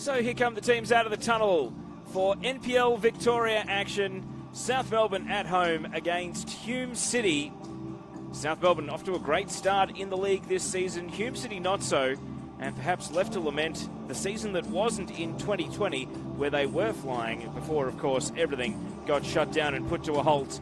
So here come the teams out of the tunnel for NPL Victoria action. South Melbourne at home against Hume City. South Melbourne off to a great start in the league this season. Hume City not so, and perhaps left to lament the season that wasn't in 2020, where they were flying before, of course, everything got shut down and put to a halt.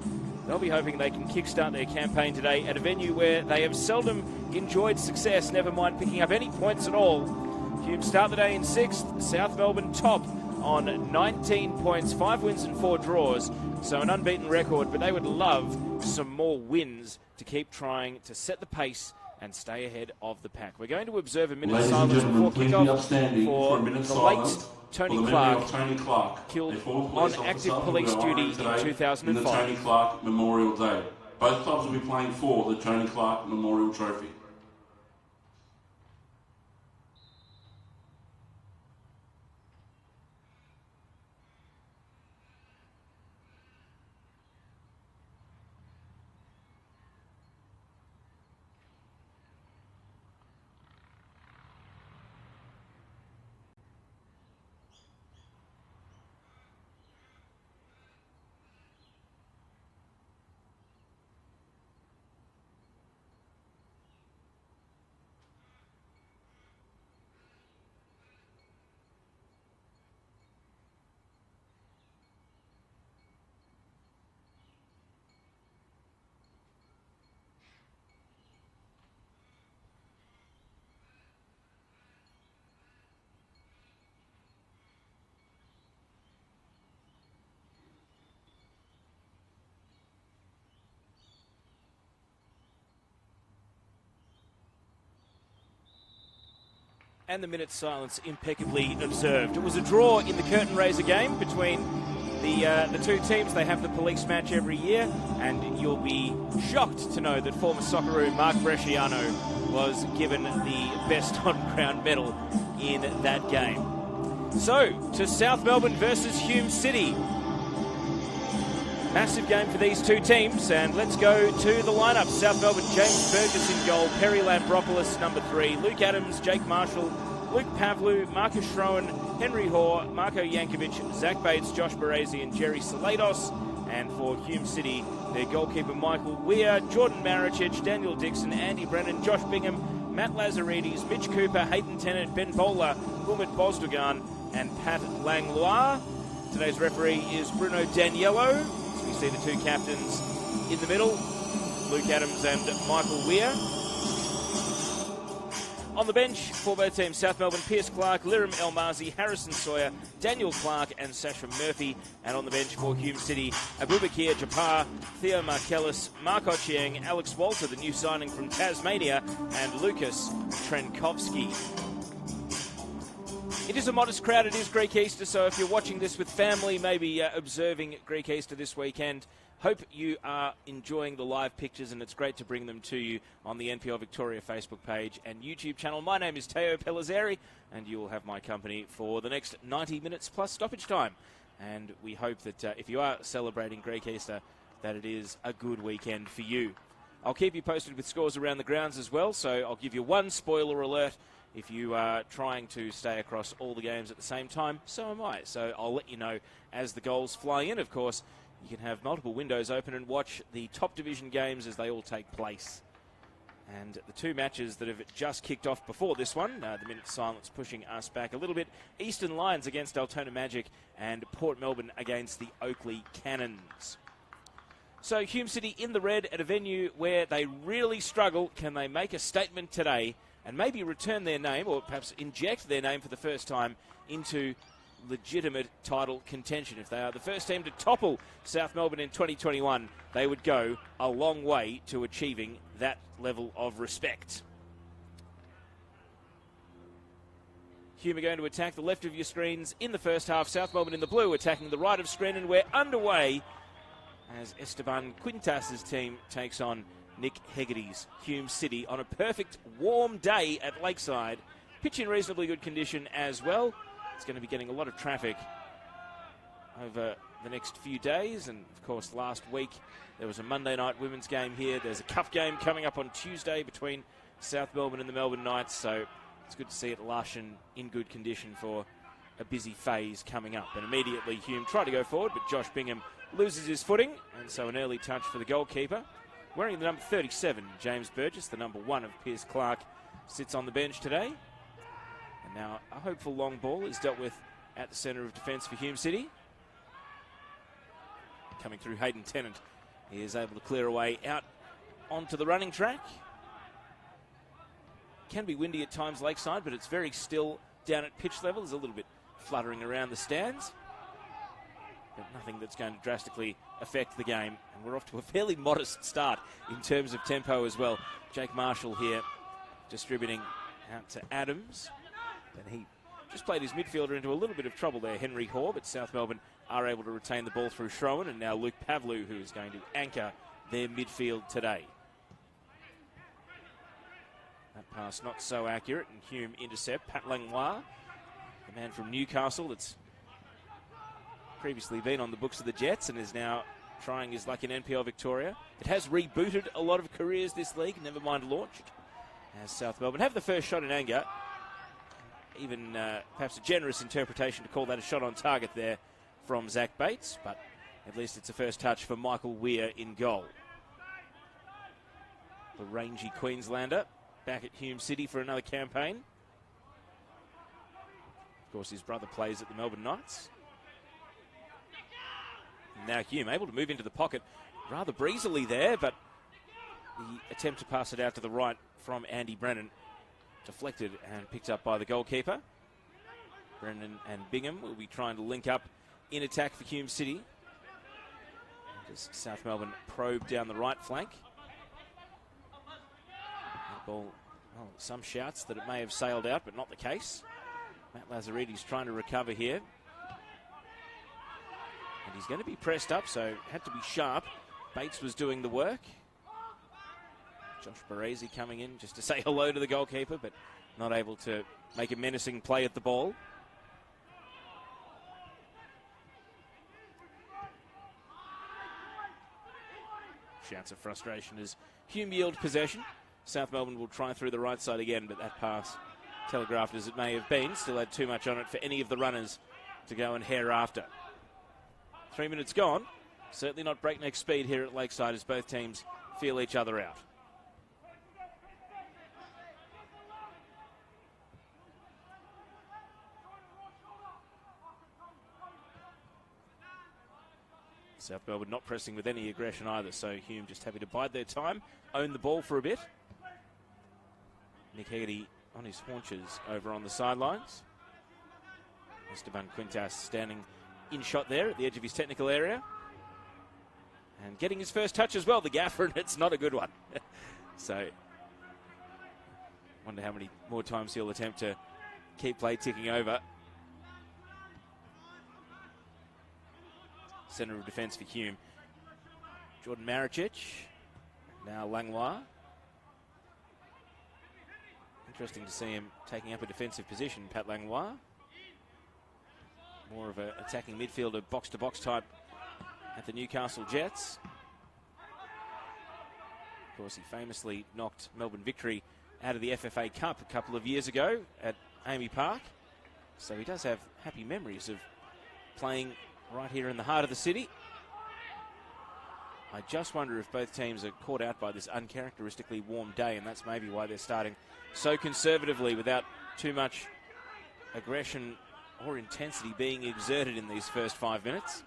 They'll be hoping they can kickstart their campaign today at a venue where they have seldom enjoyed success, never mind picking up any points at all. Hume start the day in 6th, South Melbourne top on 19 points, 5 wins and 4 draws, so an unbeaten record, but they would love some more wins to keep trying to set the pace and stay ahead of the pack. We're going to observe a minute of silence before kick-off for the late Tony Clark, killed on active police duty in 2005. In the Tony Clark Memorial Day. Both clubs will be playing for the Tony Clark Memorial Trophy. And the minute's silence impeccably observed. It was a draw in the curtain raiser game between the two teams. They have the police match every year, and you'll be shocked to know that former Socceroo Mark Bresciano was given the best on-ground medal in that game. So, to South Melbourne versus Hume City. Massive game for these two teams, and let's go to the lineup. South Melbourne, James Burgess in goal, Perry Lambropoulos, number 3, Luke Adams, Jake Marshall, Luke Pavlou, Marcus Schroen, Henry Hoare, Marco Yankovic, Zach Bates, Josh Baresi and Jerry Salados. And for Hume City, their goalkeeper Michael Weir, Jordan Maricic, Daniel Dixon, Andy Brennan, Josh Bingham, Matt Lazaridis, Mitch Cooper, Hayden Tennant, Ben Bowler, Umit Bozdogan and Pat Langlois. Today's referee is Bruno Daniello. We see the two captains in the middle, Luke Adams and Michael Weir. On the bench for both teams, South Melbourne, Pierce Clark, Liram Elmazi, Harrison Sawyer, Daniel Clark and Sasha Murphy. And on the bench for Hume City, Abubakir Japar, Theo Markellis, Mark Ochieng, Alex Walter, the new signing from Tasmania, and Lucas Trenkovsky. It is a modest crowd. It is Greek Easter, so if you're watching this with family, maybe observing Greek Easter this weekend, hope you are enjoying the live pictures, and it's great to bring them to you on the NPL Victoria Facebook page and YouTube channel. My name is Teo Pellizzeri, and you will have my company for the next 90 minutes plus stoppage time. And we hope that if you are celebrating Greek Easter, that it is a good weekend for you. I'll keep you posted with scores around the grounds as well, so I'll give you one spoiler alert. If you are trying to stay across all the games at the same time, so am I. So I'll let you know as the goals fly in. Of course, you can have multiple windows open and watch the top division games as they all take place. And the two matches that have just kicked off before this one, the minute silence pushing us back a little bit. Eastern Lions against Altona Magic and Port Melbourne against the Oakley Cannons. So Hume City in the red at a venue where they really struggle. Can they make a statement today and maybe return their name, or perhaps inject their name for the first time into legitimate title contention? If they are the first team to topple South Melbourne in 2021, they would go a long way to achieving that level of respect. Hume are going to attack the left of your screens in the first half. South Melbourne in the blue attacking the right of screen, and we're underway as Esteban Quintas' team takes on Nick Hegarty's Hume City on a perfect warm day at Lakeside. Pitch in reasonably good condition as well. It's going to be getting a lot of traffic over the next few days, and of course last week there was a Monday night women's game here. There's a cup game coming up on Tuesday between South Melbourne and the Melbourne Knights, so it's good to see it lush and in good condition for a busy phase coming up. And immediately Hume tried to go forward, but Josh Bingham loses his footing, and so an early touch for the goalkeeper. Wearing the number 37, James Burgess, the number 1 of Pierce Clark, sits on the bench today. And now a hopeful long ball is dealt with at the centre of defence for Hume City. Coming through Hayden Tennant, he is able to clear away out onto the running track. Can be windy at times lakeside, but it's very still down at pitch level. There's a little bit fluttering around the stands, but nothing that's going to drastically affect the game. And we're off to a fairly modest start in terms of tempo as well. Jake Marshall here distributing out to Adams, and he just played his midfielder into a little bit of trouble there, Henry Hoare, but South Melbourne are able to retain the ball through Schroen, and now Luke Pavlou, who is going to anchor their midfield today. That pass not so accurate, and Hume intercept. Pat Langlois, the man from Newcastle that's previously been on the books of the Jets and is now trying his luck in NPL Victoria. It has rebooted a lot of careers, this league, never mind launched, as South Melbourne have the first shot in anger. Even perhaps a generous interpretation to call that a shot on target there from Zach Bates, but at least it's a first touch for Michael Weir in goal. The rangy Queenslander back at Hume City for another campaign. Of course, his brother plays at the Melbourne Knights. Now Hume able to move into the pocket rather breezily there, but the attempt to pass it out to the right from Andy Brennan deflected and picked up by the goalkeeper. Brennan and Bingham will be trying to link up in attack for Hume City. As South Melbourne probe down the right flank. That ball, well, some shouts that it may have sailed out, but not the case. Matt Lazaridis trying to recover here. And he's going to be pressed up, so had to be sharp. Bates was doing the work. Josh Baresi coming in just to say hello to the goalkeeper, but not able to make a menacing play at the ball. Shouts of frustration as Hume yield possession. South Melbourne will try through the right side again, but that pass, telegraphed as it may have been, still had too much on it for any of the runners to go and hare after. 3 minutes gone. Certainly not breakneck speed here at Lakeside as both teams feel each other out. South Melbourne not pressing with any aggression either, so Hume just happy to bide their time, own the ball for a bit. Nick Hegarty on his haunches over on the sidelines. Esteban Quintas standing in shot there at the edge of his technical area. And getting his first touch as well, the gaffer, and it's not a good one. So, wonder how many more times he'll attempt to keep play ticking over. Centre of defence for Hume. Jordan Maricic. Now Langlois. Interesting to see him taking up a defensive position, Pat Langlois. More of an attacking midfielder, box-to-box type at the Newcastle Jets. Of course, he famously knocked Melbourne Victory out of the FFA Cup a couple of years ago at Amy Park. So he does have happy memories of playing right here in the heart of the city. I just wonder if both teams are caught out by this uncharacteristically warm day, and that's maybe why they're starting so conservatively without too much aggression or intensity being exerted in these first 5 minutes.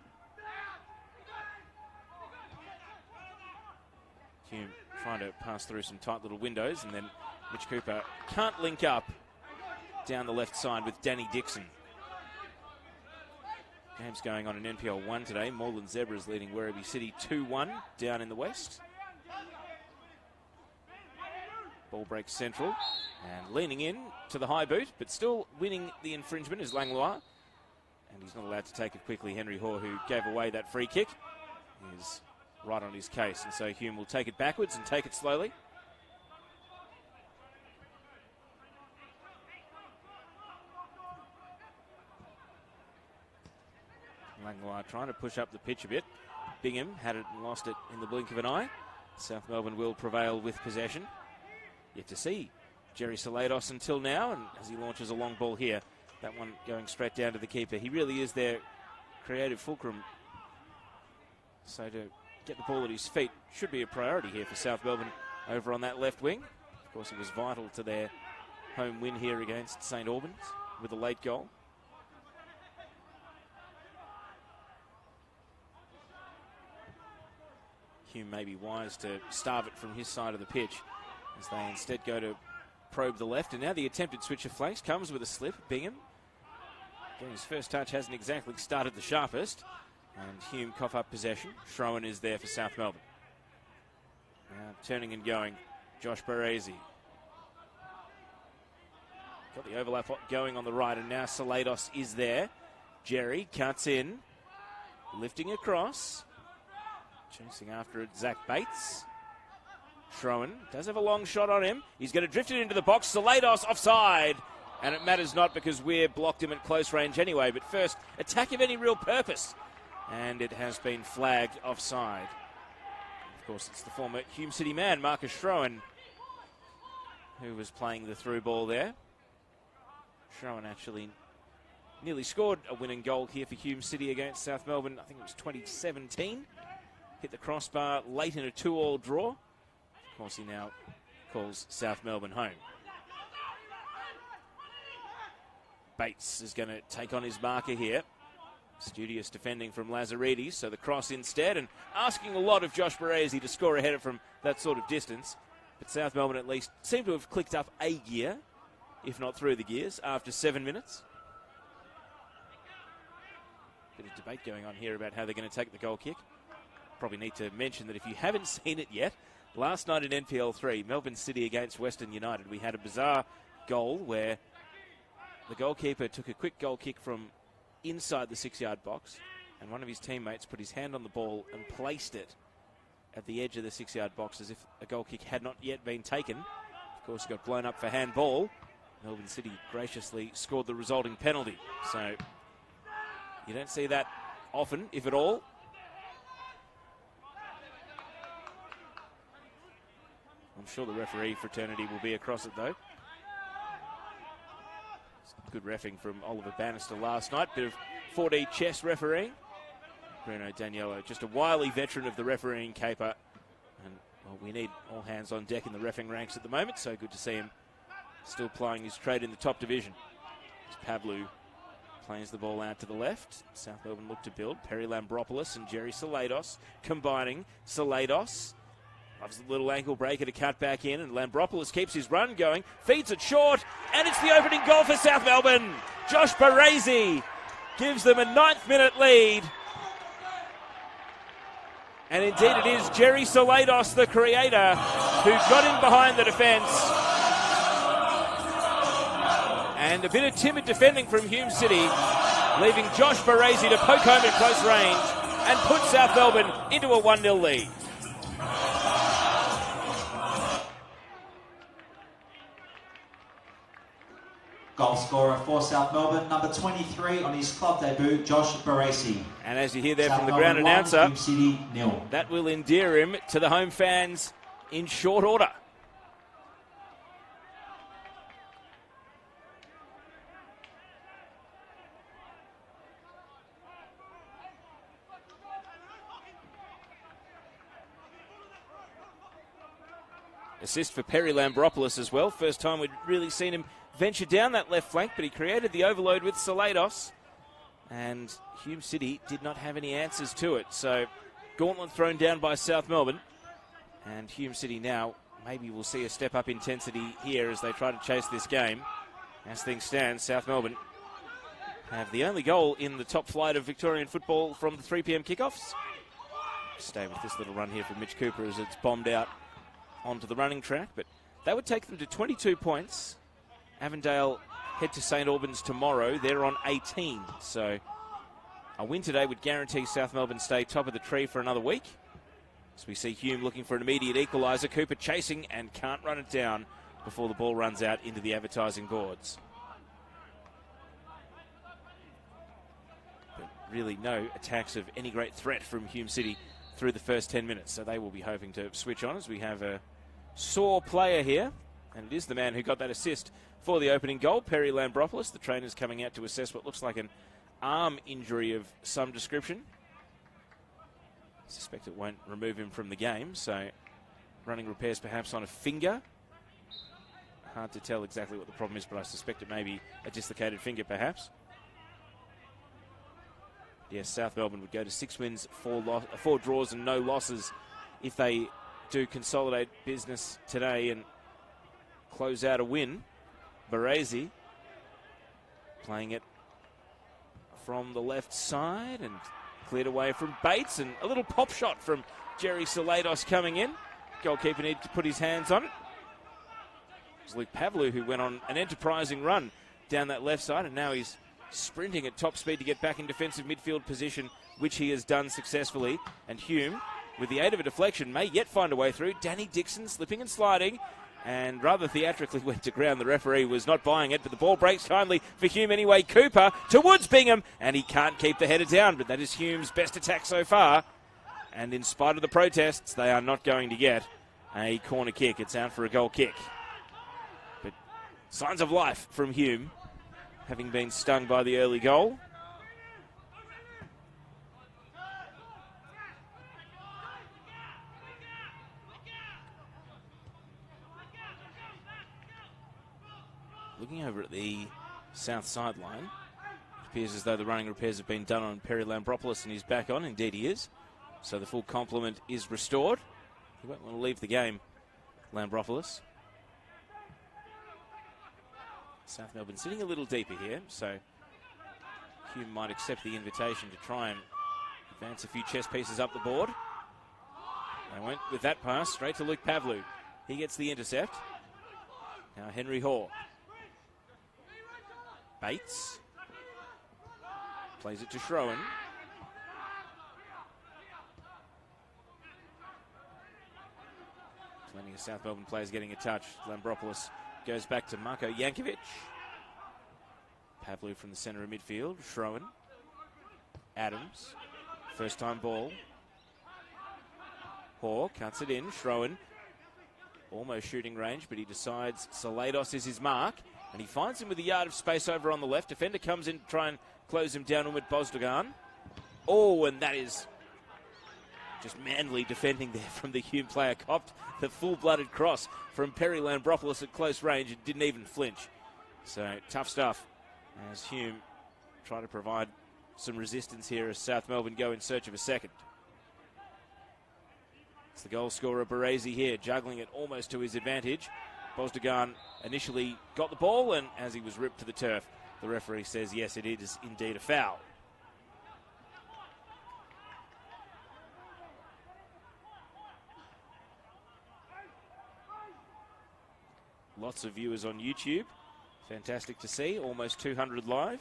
Hume trying to pass through some tight little windows, and then Mitch Cooper can't link up down the left side with Danny Dixon. Game's going on in NPL 1 today. Moreland Zebras leading Werribee City 2-1 down in the west. Ball breaks central and leaning in to the high boot, but still winning the infringement is Langlois. And he's not allowed to take it quickly. Henry Hoare, who gave away that free kick, is right on his case. And so Hume will take it backwards and take it slowly. Langlois trying to push up the pitch a bit. Bingham had it and lost it in the blink of an eye. South Melbourne will prevail with possession. Yet to see Jerry Salados until now, and as he launches a long ball here That one going straight down to the keeper. He really is their creative fulcrum. So to get the ball at his feet should be a priority here for South Melbourne over on that left wing. Of course, it was vital to their home win here against St Albans with a late goal. Hume may be wise to starve it from his side of the pitch as they instead go to probe the left. And now the attempted switch of flanks comes with a slip. Bingham, again, his first touch hasn't exactly started the sharpest. And Hume cough up possession. Schroen is there for South Melbourne. Now turning and going, Josh Baresi. Got the overlap going on the right, and now Salados is there. Jerry cuts in, lifting across. Chasing after it, Zach Bates. Schroen does have a long shot on him. He's going to drift it into the box. Salados offside. And it matters not because Weir blocked him at close range anyway. But first, attack of any real purpose. And it has been flagged offside. Of course, it's the former Hume City man, Marcus Schroen, who was playing the through ball there. Schroen actually nearly scored a winning goal here for Hume City against South Melbourne. I think it was 2017. Hit the crossbar late in a 2-2 draw. Of course, he now calls South Melbourne home. Bates is going to take on his marker here. Studious defending from Lazaridis, so the cross instead, and asking a lot of Josh Baresi to score ahead of from that sort of distance. But South Melbourne at least seem to have clicked up a gear, if not through the gears, after 7 minutes. Bit of debate going on here about how they're going to take the goal kick. Probably need to mention that if you haven't seen it yet, last night in NPL 3, Melbourne City against Western United, we had a bizarre goal where the goalkeeper took a quick goal kick from inside the 6-yard box, and one of his teammates put his hand on the ball and placed it at the edge of the 6-yard box as if a goal kick had not yet been taken. Of course, it got blown up for handball. Melbourne City graciously scored the resulting penalty. So you don't see that often, if at all. I'm sure the referee fraternity will be across it, though. Good reffing from Oliver Bannister last night. Bit of 4D chess refereeing. Bruno Daniello, just a wily veteran of the refereeing caper. And well, we need all hands on deck in the reffing ranks at the moment, so good to see him still plying his trade in the top division. As Pavlu plays the ball out to the left. South Melbourne look to build. Perry Lambropoulos and Jerry Salados combining. Salados loves the little ankle breaker to cut back in, and Lambropoulos keeps his run going, feeds it short, and it's the opening goal for South Melbourne. Josh Baresi gives them a 9th-minute lead. And indeed it is Jerry Salados, the creator, who got in behind the defence. And a bit of timid defending from Hume City, leaving Josh Baresi to poke home at close range and put South Melbourne into a 1-0 lead. Goal scorer for South Melbourne, number 23 on his club debut, Josh Baresi. And as you hear there South from the Melbourne ground 1, announcer, Hume City 0. that will endear him to the home fans in short order. Assist for Perry Lambropoulos as well. First time we'd really seen him venture down that left flank, but he created the overload with Salados. And Hume City did not have any answers to it. So gauntlet thrown down by South Melbourne. And Hume City now maybe we'll see a step up intensity here as they try to chase this game. As things stand, South Melbourne have the only goal in the top flight of Victorian football from the 3 p.m. kickoffs. Stay with this little run here from Mitch Cooper as it's bombed out onto the running track, but that would take them to 22 points. Avondale head to St Albans tomorrow. They're on 18, so a win today would guarantee South Melbourne stay top of the tree for another week. As we see Hume looking for an immediate equaliser. Cooper chasing and can't run it down before the ball runs out into the advertising boards. But really no attacks of any great threat from Hume City through the first 10 minutes, so they will be hoping to switch on as we have a sore player here And it is the man who got that assist for the opening goal, Perry Lambropoulos. The trainer's coming out to assess what looks like an arm injury of some description. I suspect it won't remove him from the game, so running repairs perhaps on a finger. Hard to tell exactly what the problem is, but I suspect it may be a dislocated finger perhaps. Yes, South Melbourne would go to 6 wins, 4 draws and no losses if they do consolidate business today and close out a win. Baresi playing it from the left side and cleared away from Bates, and a little pop shot from Jerry Salados coming in. Goalkeeper needed to put his hands on it. It was Luke Pavlou who went on an enterprising run down that left side, and now he's sprinting at top speed to get back in defensive midfield position, which he has done successfully. And Hume, with the aid of a deflection, may yet find a way through. Danny Dixon slipping and sliding, and rather theatrically went to ground. The referee was not buying it, but the ball breaks kindly for Hume anyway. Cooper towards Bingham, and he can't keep the header down, but that is Hume's best attack so far. And in spite of the protests, they are not going to get a corner kick. It's out for a goal kick. But signs of life from Hume, having been stung by the early goal. Looking over at the south sideline, it appears as though the running repairs have been done on Perry Lambropoulos and he's back on. Indeed he is. So the full complement is restored. He won't want to leave the game, Lambropoulos. South Melbourne sitting a little deeper here, so Hume might accept the invitation to try and advance a few chess pieces up the board. They went with that pass straight to Luke Pavlou. He gets the intercept. Now Henry Hoare. Bates plays it to Schroen. Plenty of South Melbourne players getting a touch. Lambropoulos goes back to Marko Jankovic. Pavlou from the centre of midfield. Schroen. Adams. First time ball. Hoare cuts it in. Schroen. Almost shooting range, but he decides Salados is his mark. And he finds him with a yard of space over on the left. Defender comes in to try and close him down with Bozdogan. Oh, and that is just manly defending there from the Hume player. Copped the full-blooded cross from Perry Lambropoulos at close range and didn't even flinch. So tough stuff as Hume try to provide some resistance here as South Melbourne go in search of a second. It's the goal scorer Baresi here, juggling it almost to his advantage. Bozdogan initially got the ball, and as he was ripped to the turf, the referee says, yes, it is indeed a foul. Lots of viewers on YouTube. Fantastic to see. Almost 200 live.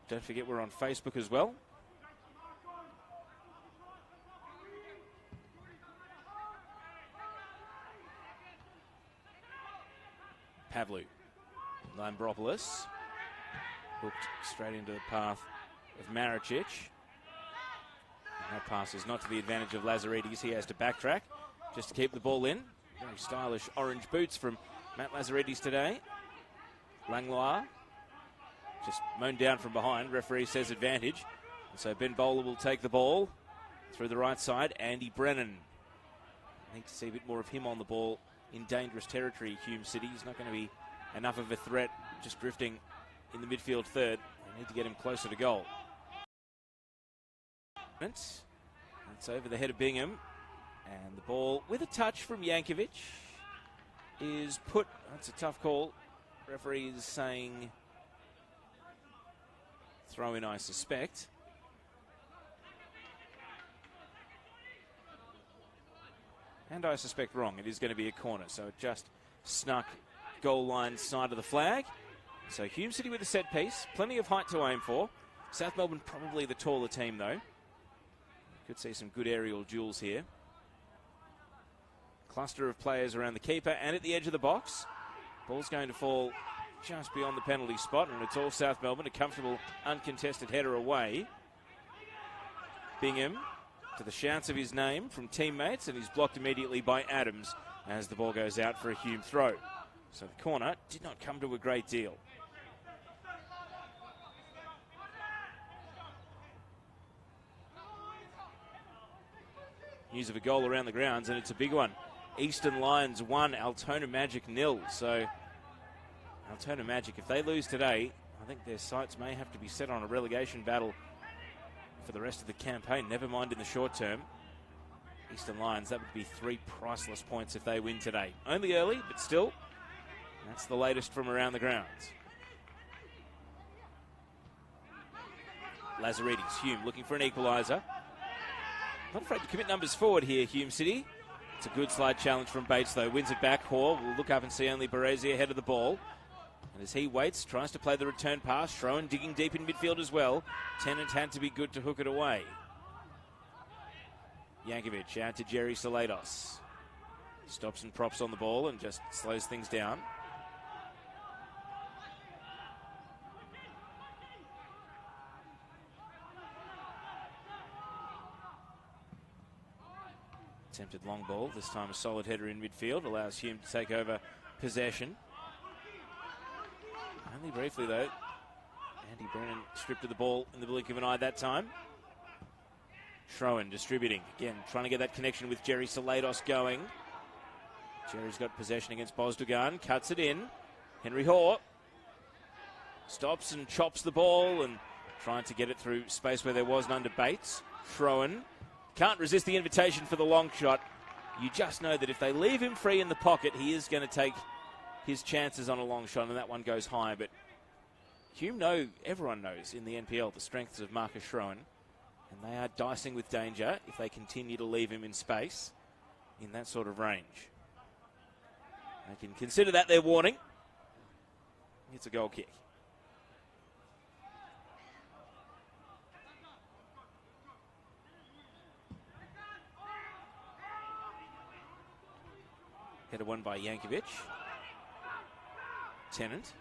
Don't forget we're on Facebook as well. Pavlou. Lambropoulos. Hooked straight into the path of Maricic. And that pass is not to the advantage of Lazaridis. He has to backtrack just to keep the ball in. Very stylish orange boots from Matt Lazaridis today. Langlois just mown down from behind. Referee says advantage. And so Ben Bowler will take the ball through the right side. Andy Brennan. I need to see a bit more of him on the ball in dangerous territory, Hume City. He's not going to be enough of a threat just drifting in the midfield third. They need to get him closer to goal. It's over the head of Bingham. And the ball with a touch from Jankovic is put. That's a tough call. Referee is saying throw in, I suspect. And I suspect wrong. It is going to be a corner. So it just snuck goal line side of the flag. So Hume City with a set piece. Plenty of height to aim for. South Melbourne probably the taller team though. Could see some good aerial duels here. Cluster of players around the keeper and at the edge of the box. Ball's going to fall just beyond the penalty spot, and it's all South Melbourne. A comfortable, uncontested header away. Bingham to the shouts of his name from teammates, and he's blocked immediately by Adams as the ball goes out for a Hume throw. So the corner did not come to a great deal. News of a goal around the grounds, and it's a big one. Eastern Lions 1, Altona Magic 0. So Altona Magic, if they lose today, I think their sights may have to be set on a relegation battle for the rest of the campaign, never mind in the short term. Eastern Lions, that would be 3 priceless points if they win today. Only early, but still, that's the latest from around the grounds. Lazaridis, Hume looking for an equaliser. Not afraid to commit numbers forward here, Hume City. It's a good slide challenge from Bates, though. Wins it back. Hoare will look up and see only Baresi ahead of the ball. And as he waits, tries to play the return pass. Schroen digging deep in midfield as well. Tennant had to be good to hook it away. Yankovic out to Jerry Salados. Stops and props on the ball and just slows things down. Attempted long ball, this time a solid header in midfield, allows Hume to take over possession. Only briefly though. Andy Brennan stripped of the ball in the blink of an eye that time. Schroen distributing, again trying to get that connection with Jerry Salados going. Jerry's got possession against Bozdogan, cuts it in. Henry Hoare stops and chops the ball and trying to get it through space where there was none to Bates. Schroen can't resist the invitation for the long shot. You just know that if they leave him free in the pocket, he is going to take his chances on a long shot, and that one goes high. But Hume everyone knows in the NPL the strengths of Marcus Schroen, and they are dicing with danger if they continue to leave him in space in that sort of range. They can consider that their warning. It's a goal kick. Header won by Yankovic. Tennant.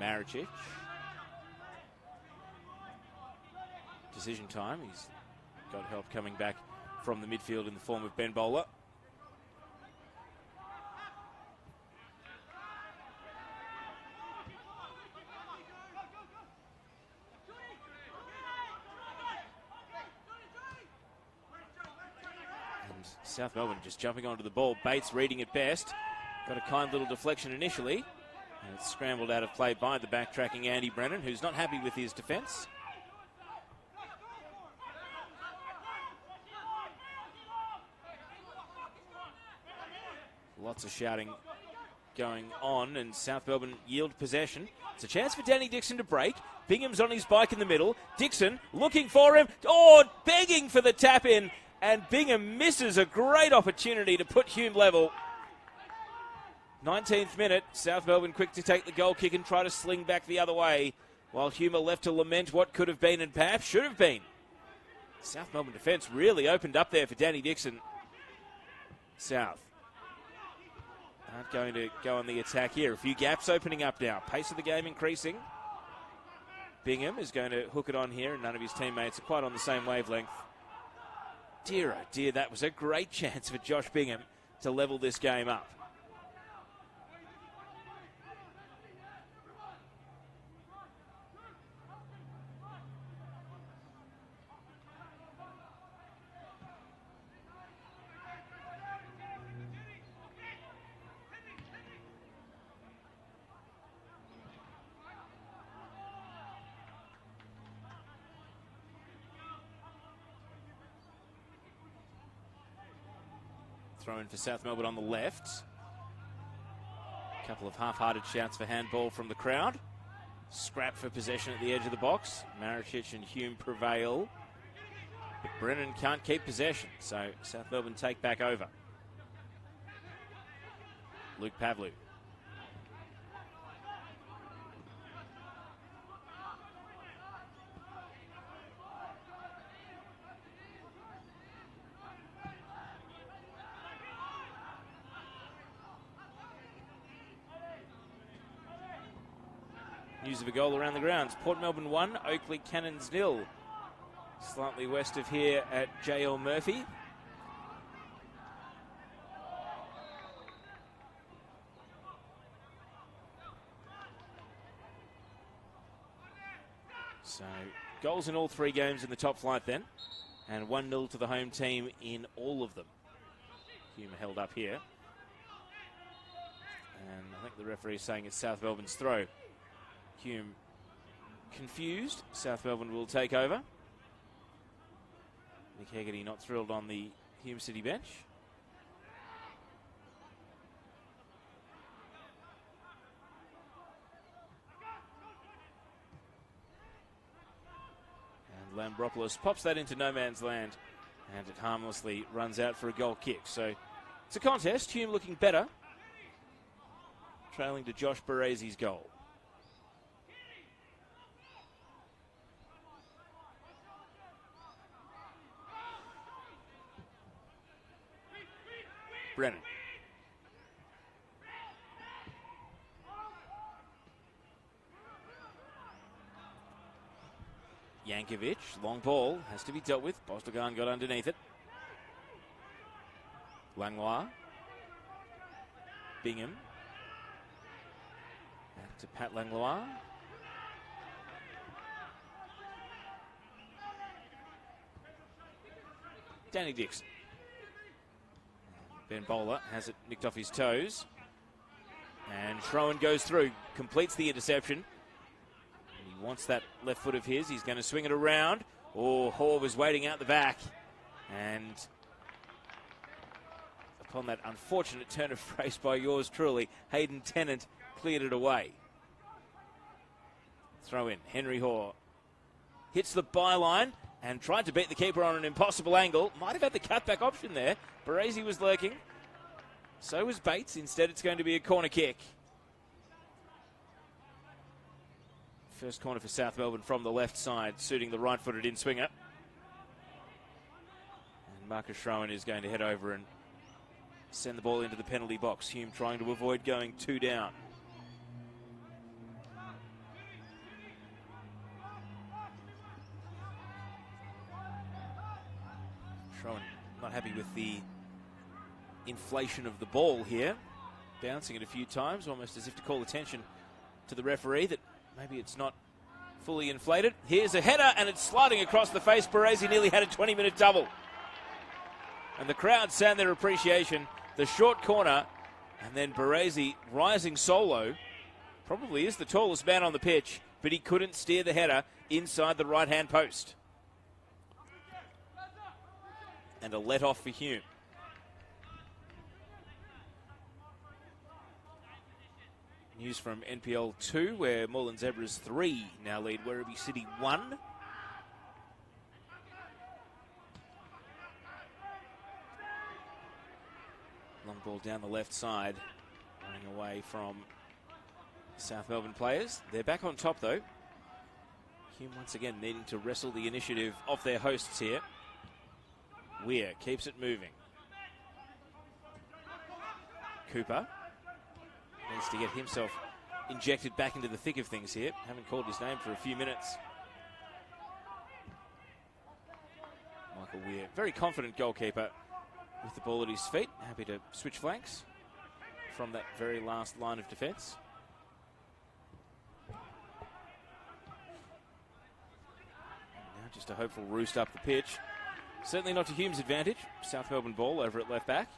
Maricic. Decision time. He's got help coming back from the midfield in the form of Ben Bowler. South Melbourne just jumping onto the ball. Bates reading it best. Got a kind little deflection initially. And it's scrambled out of play by the backtracking Andy Brennan, who's not happy with his defence. Lots of shouting going on, and South Melbourne yield possession. It's a chance for Danny Dixon to break. Bingham's on his bike in the middle. Dixon looking for him. Oh, begging for the tap in. And Bingham misses a great opportunity to put Hume level. 19th minute, South Melbourne quick to take the goal kick and try to sling back the other way, while Hume are left to lament what could have been and perhaps should have been. South Melbourne defence really opened up there for Danny Dixon. South aren't going to go on the attack here. A few gaps opening up now. Pace of the game increasing. Bingham is going to hook it on here, and none of his teammates are quite on the same wavelength. Dear, oh dear, that was a great chance for Josh Bingham to level this game up. Throw in for South Melbourne on the left. A couple of half-hearted shouts for handball from the crowd. Scrap for possession at the edge of the box. Maricic and Hume prevail. But Brennan can't keep possession, so South Melbourne take back over. Luke Pavlu. News of a goal around the grounds. Port Melbourne 1, Oakley Cannons 0. Slightly west of here at JL Murphy. So goals in all 3 games in the top flight then, and 1-0 to the home team in all of them. Hume held up here. And I think the referee is saying it's South Melbourne's throw. Hume confused. South Melbourne will take over. Nick Hegarty not thrilled on the Hume City bench. And Lambropoulos pops that into no man's land, and it harmlessly runs out for a goal kick. So it's a contest. Hume looking better, trailing to Josh Baresi's goal. Brennan. Yankovic, long ball, has to be dealt with. Bosdogan got underneath it. Langlois. Bingham. Back to Pat Langlois. Danny Dixon. Ben Bowler has it nicked off his toes. And Schroen goes through, completes the interception. He wants that left foot of his. He's going to swing it around. Oh, Hoare was waiting out the back. And upon that unfortunate turn of phrase by yours truly, Hayden Tennant cleared it away. Throw in, Henry Hoare. Hits the byline and tried to beat the keeper on an impossible angle. Might have had the cutback option there. Baresi was lurking. So was Bates. Instead, it's going to be a corner kick. First corner for South Melbourne from the left side, suiting the right-footed in-swinger. And Marcus Schroen is going to head over and send the ball into the penalty box. Hume trying to avoid going 2 down. Schroen not happy with the inflation of the ball here. Bouncing it a few times, almost as if to call attention to the referee that maybe it's not fully inflated. Here's a header, and it's sliding across the face. Baresi nearly had a 20-minute double. And the crowd sound their appreciation. The short corner, and then Baresi rising solo. Probably is the tallest man on the pitch, but he couldn't steer the header inside the right-hand post. And a let-off for Hume. News from NPL 2, where Moreland Zebras 3 now lead Werribee City 1. Long ball down the left side, running away from South Melbourne players. They're back on top though. Hume once again needing to wrestle the initiative off their hosts here. Weir keeps it moving. Cooper needs to get himself injected back into the thick of things here. Haven't called his name for a few minutes. Michael Weir, very confident goalkeeper with the ball at his feet. Happy to switch flanks from that very last line of defence. Now just a hopeful roost up the pitch. Certainly not to Hume's advantage. South Melbourne ball over at left back.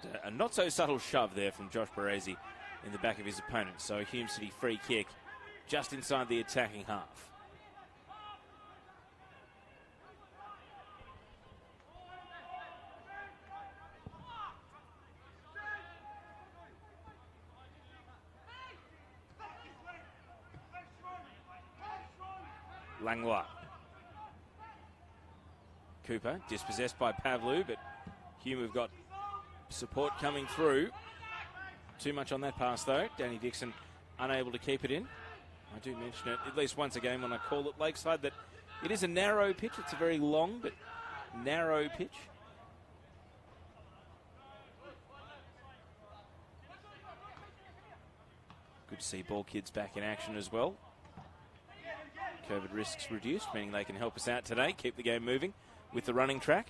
And a not so subtle shove there from Josh Baresi in the back of his opponent. So Hume City free kick just inside the attacking half. Langlois. Cooper dispossessed by Pavlu, but Hume have got support coming through. Too much on that pass though. Danny Dixon unable to keep it in. I do mention it at least once a game when I call it Lakeside that it is a narrow pitch. It's a very long but narrow pitch. Good to see ball kids back in action as well. COVID risks reduced, meaning they can help us out today, keep the game moving with the running track.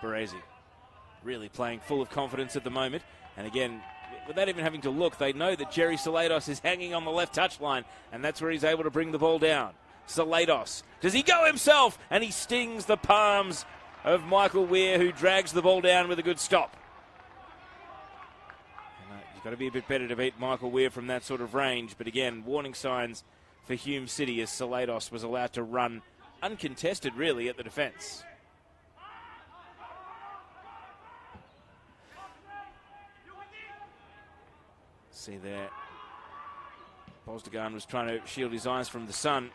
Baresi really playing full of confidence at the moment. And again, without even having to look, they know that Jerry Salados is hanging on the left touchline, and that's where he's able to bring the ball down. Salados, does he go himself? And he stings the palms of Michael Weir, who drags the ball down with a good stop. You've got to be a bit better to beat Michael Weir from that sort of range. But again, warning signs for Hume City as Salados was allowed to run uncontested, really, at the defence. See there, Bosdagan was trying to shield his eyes from the sun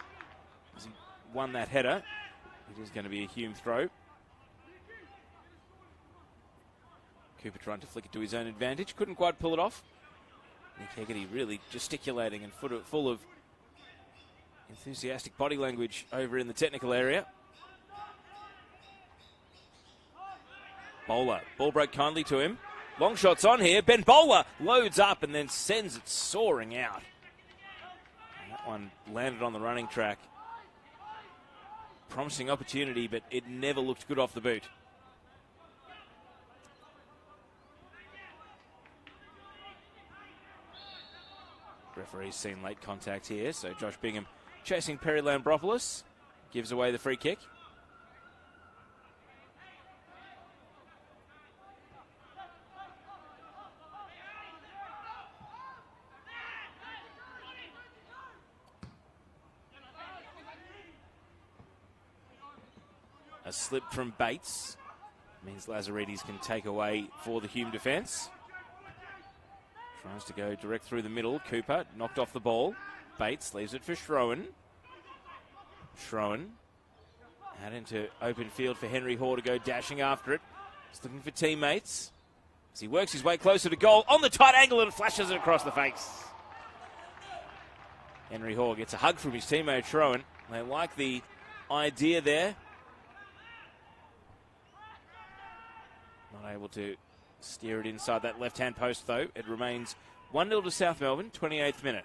as he won that header. It is going to be a Hume throw. Cooper trying to flick it to his own advantage. Couldn't quite pull it off. Nick Hegarty really gesticulating and full of enthusiastic body language over in the technical area. Bowler, ball broke kindly to him. Long shots on here. Ben Bowler loads up and then sends it soaring out. And that one landed on the running track. Promising opportunity, but it never looked good off the boot. Referee's seen late contact here, so Josh Bingham chasing Perry Lambropoulos. Gives away the free kick. A slip from Bates means Lazaridis can take away for the Hume defence. Tries to go direct through the middle. Cooper knocked off the ball. Bates leaves it for Schroen. Schroen out into open field for Henry Hoare to go dashing after it. He's looking for teammates as he works his way closer to goal. On the tight angle and flashes it across the face. Henry Hoare gets a hug from his teammate Schroen. They like the idea there. Not able to steer it inside that left-hand post, though. It remains 1-0 to South Melbourne, 28th minute.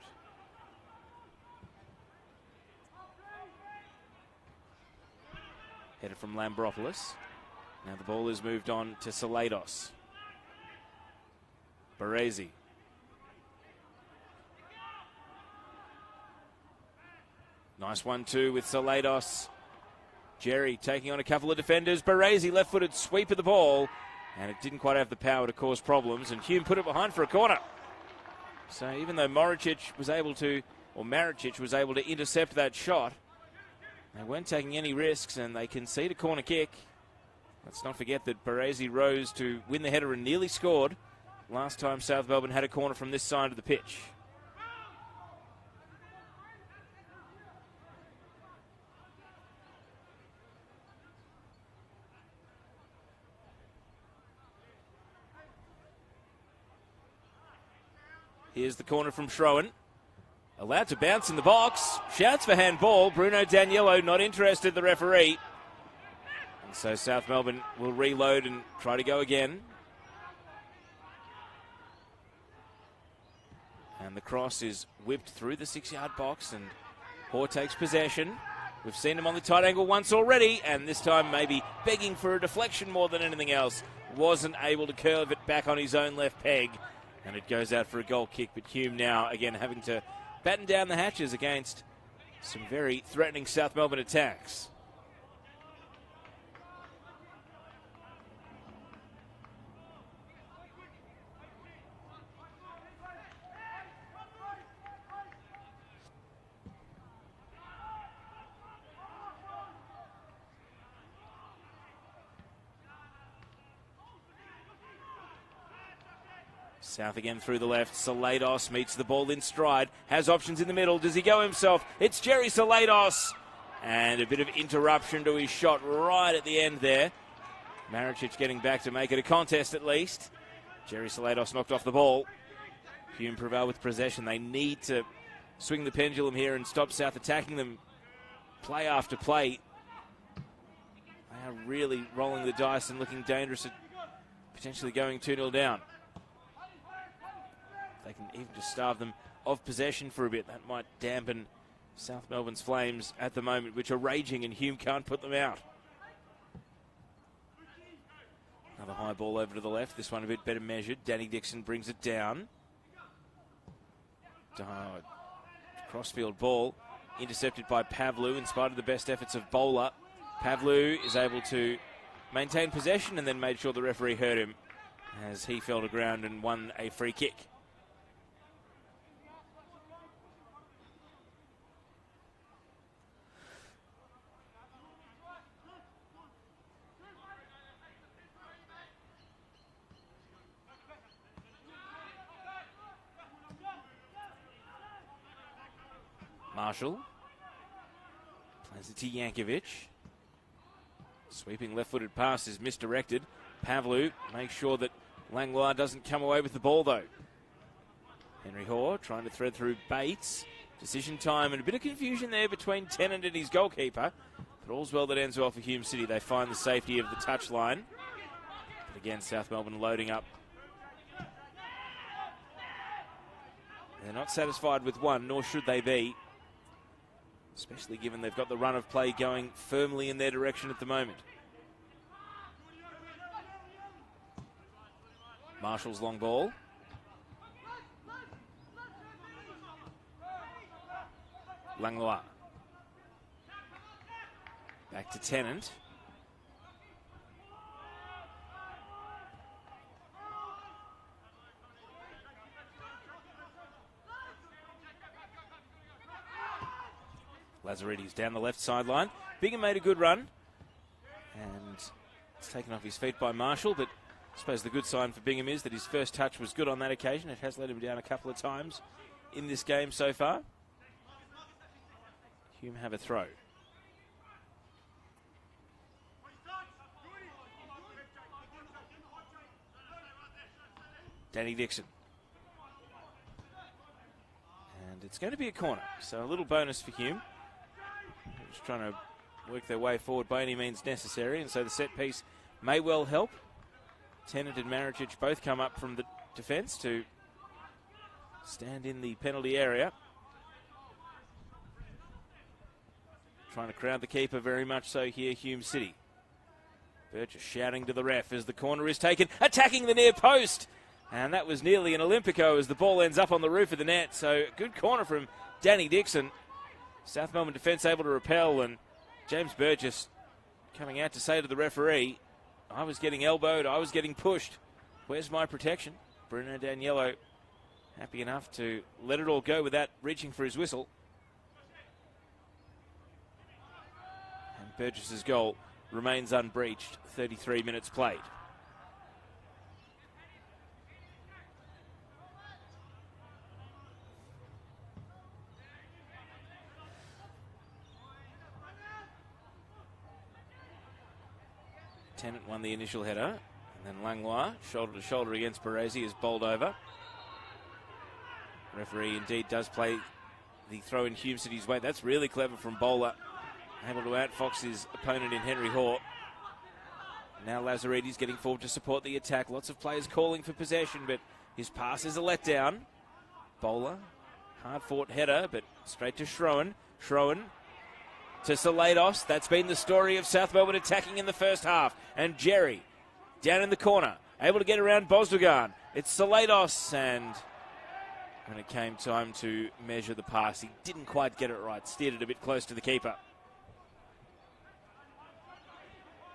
Headed from Lambropoulos. Now the ball is moved on to Salados. Baresi. Nice 1-2 with Salados. Jerry taking on a couple of defenders. Baresi left-footed sweep of the ball. And it didn't quite have the power to cause problems. And Hume put it behind for a corner. So even though Maricic was able to intercept that shot, they weren't taking any risks and they concede a corner kick. Let's not forget that Baresi rose to win the header and nearly scored last time South Melbourne had a corner from this side of the pitch. Here's the corner from Schroen. Allowed to bounce in the box. Shouts for handball. Bruno Daniello not interested, the referee. And so South Melbourne will reload and try to go again. And the cross is whipped through the 6-yard box and Hoare takes possession. We've seen him on the tight angle once already, and this time maybe begging for a deflection more than anything else. Wasn't able to curve it back on his own left peg. And it goes out for a goal kick, but Hume now, again, having to batten down the hatches against some very threatening South Melbourne attacks. South again through the left. Salados meets the ball in stride. Has options in the middle. Does he go himself? It's Jerry Salados. And a bit of interruption to his shot right at the end there. Maricic getting back to make it a contest at least. Jerry Salados knocked off the ball. Hume prevail with possession. They need to swing the pendulum here and stop South attacking them play after play. They are really rolling the dice and looking dangerous at potentially going 2-0 down. They can even just starve them of possession for a bit. That might dampen South Melbourne's Flames at the moment, which are raging, and Hume can't put them out. Another high ball over to the left. This one a bit better measured. Danny Dixon brings it down. Crossfield ball intercepted by Pavlu in spite of the best efforts of Bowler. Pavlu is able to maintain possession and then made sure the referee heard him as he fell to ground and won a free kick. Marshall plays it to Yankovic. Sweeping left-footed pass is misdirected. Pavlu makes sure that Langlois doesn't come away with the ball, though. Henry Hoare trying to thread through Bates. Decision time and a bit of confusion there between Tennant and his goalkeeper. But all's well that ends well for Hume City. They find the safety of the touchline. But again, South Melbourne loading up. They're not satisfied with one, nor should they be. Especially given they've got the run of play going firmly in their direction at the moment. Marshall's long ball. Langlois. Back to Tennant. Lazaridis down the left sideline. Bingham made a good run. And it's taken off his feet by Marshall, but I suppose the good sign for Bingham is that his first touch was good on that occasion. It has let him down a couple of times in this game so far. Hume have a throw. Danny Dixon. And it's going to be a corner, so a little bonus for Hume. Just trying to work their way forward by any means necessary, and so the set piece may well help. Tennant and Maricic both come up from the defence to stand in the penalty area. Trying to crowd the keeper very much so here, Hume City. Burgess shouting to the ref as the corner is taken, attacking the near post. And that was nearly an Olympico as the ball ends up on the roof of the net. So good corner from Danny Dixon. South Melbourne defence able to repel, and James Burgess coming out to say to the referee, I was getting elbowed, I was getting pushed. Where's my protection? Bruno Daniello happy enough to let it all go without reaching for his whistle. And Burgess's goal remains unbreached, 33 minutes played. Tennant won the initial header, and then Langlois, shoulder to shoulder against Baresi, is bowled over. Referee indeed does play the throw in Hume City's way. That's really clever from Bowler, able to outfox his opponent in Henry Hoare. Now Lazaridis getting forward to support the attack. Lots of players calling for possession, but his pass is a letdown. Bowler, hard-fought header, but straight to Schroen. Schroen to Salados. That's been the story of South Melbourne attacking in the first half. And Jerry, down in the corner, able to get around Bosdogan. It's Salados, and when it came time to measure the pass, he didn't quite get it right. Steered it a bit close to the keeper.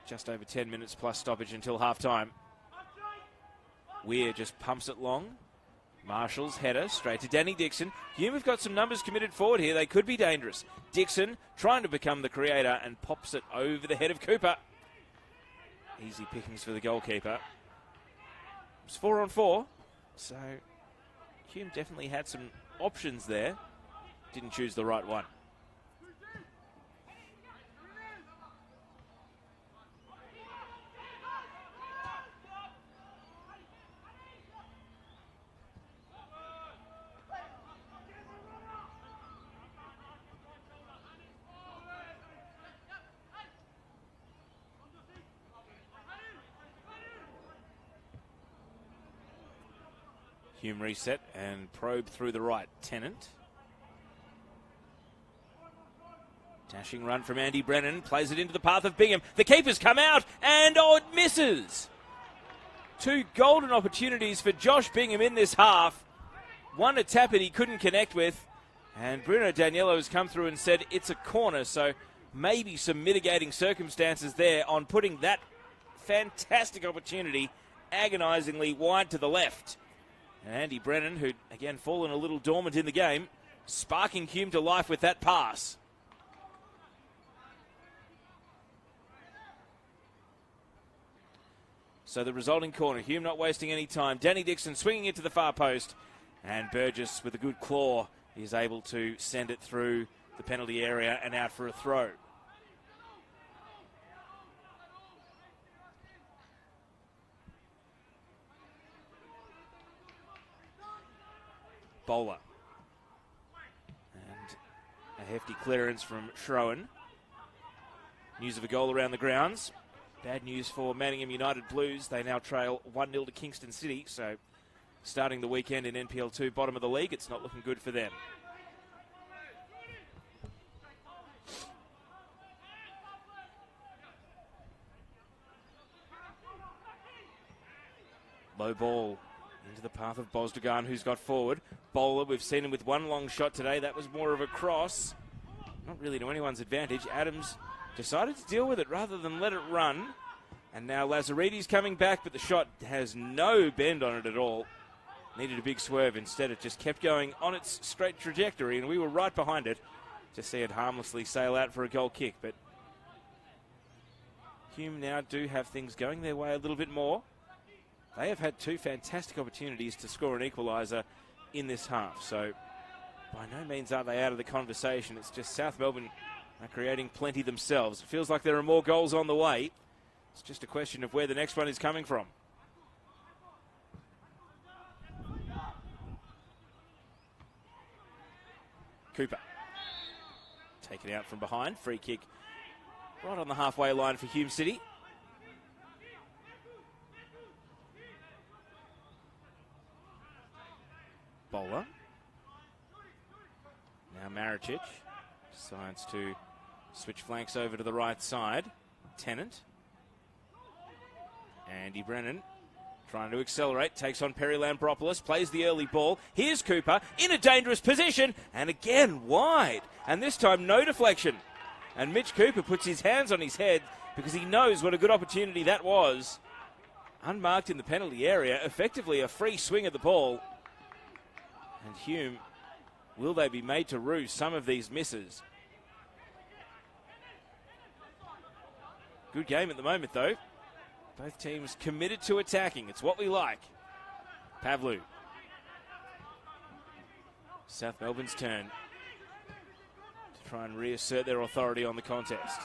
Just over 10 minutes plus stoppage until half-time. Weir just pumps it long. Marshall's header straight to Danny Dixon. Hume have got some numbers committed forward here. They could be dangerous. Dixon trying to become the creator and pops it over the head of Cooper. Easy pickings for the goalkeeper. It's 4-on-4, so Hume definitely had some options there. Didn't choose the right one. Hume reset and probe through the right. Tennant. Dashing run from Andy Brennan, plays it into the path of Bingham. The keeper's come out, and it misses. 2 golden opportunities for Josh Bingham in this half. One a tap it he couldn't connect with, and Bruno Daniello has come through and said it's a corner, so maybe some mitigating circumstances there on putting that fantastic opportunity agonisingly wide to the left. And Andy Brennan, who'd again fallen a little dormant in the game, sparking Hume to life with that pass. So the resulting corner, Hume not wasting any time. Danny Dixon swinging it to the far post. And Burgess with a good claw is able to send it through the penalty area and out for a throw. Bowler. And a hefty clearance from Schroen. News of a goal around the grounds. Bad news for Manningham United Blues. They now trail 1-0 to Kingston City. So starting the weekend in NPL 2, bottom of the league, it's not looking good for them. Low ball into the path of Bosdogan, who's got forward. Bowler, we've seen him with one long shot today. That was more of a cross. Not really to anyone's advantage. Adams decided to deal with it rather than let it run. And now Lazaridis coming back, but the shot has no bend on it at all. Needed a big swerve. Instead, it just kept going on its straight trajectory, and we were right behind it to see it harmlessly sail out for a goal kick. But Hume now do have things going their way a little bit more. They have had 2 fantastic opportunities to score an equaliser in this half. So by no means are they out of the conversation. It's just South Melbourne are creating plenty themselves. It feels like there are more goals on the way. It's just a question of where the next one is coming from. Cooper. Taken out from behind. Free kick right on the halfway line for Hume City. Bowler. Now Maricic decides to switch flanks over to the right side. Tennant. Andy Brennan trying to accelerate, takes on Perry Lambropoulos, plays the early ball. Here's Cooper in a dangerous position, and again wide. And this time no deflection. And Mitch Cooper puts his hands on his head because he knows what a good opportunity that was. Unmarked in the penalty area, effectively a free swing at the ball. And Hume, will they be made to rue some of these misses? Good game at the moment, though. Both teams committed to attacking. It's what we like. Pavlu. South Melbourne's turn to try and reassert their authority on the contest.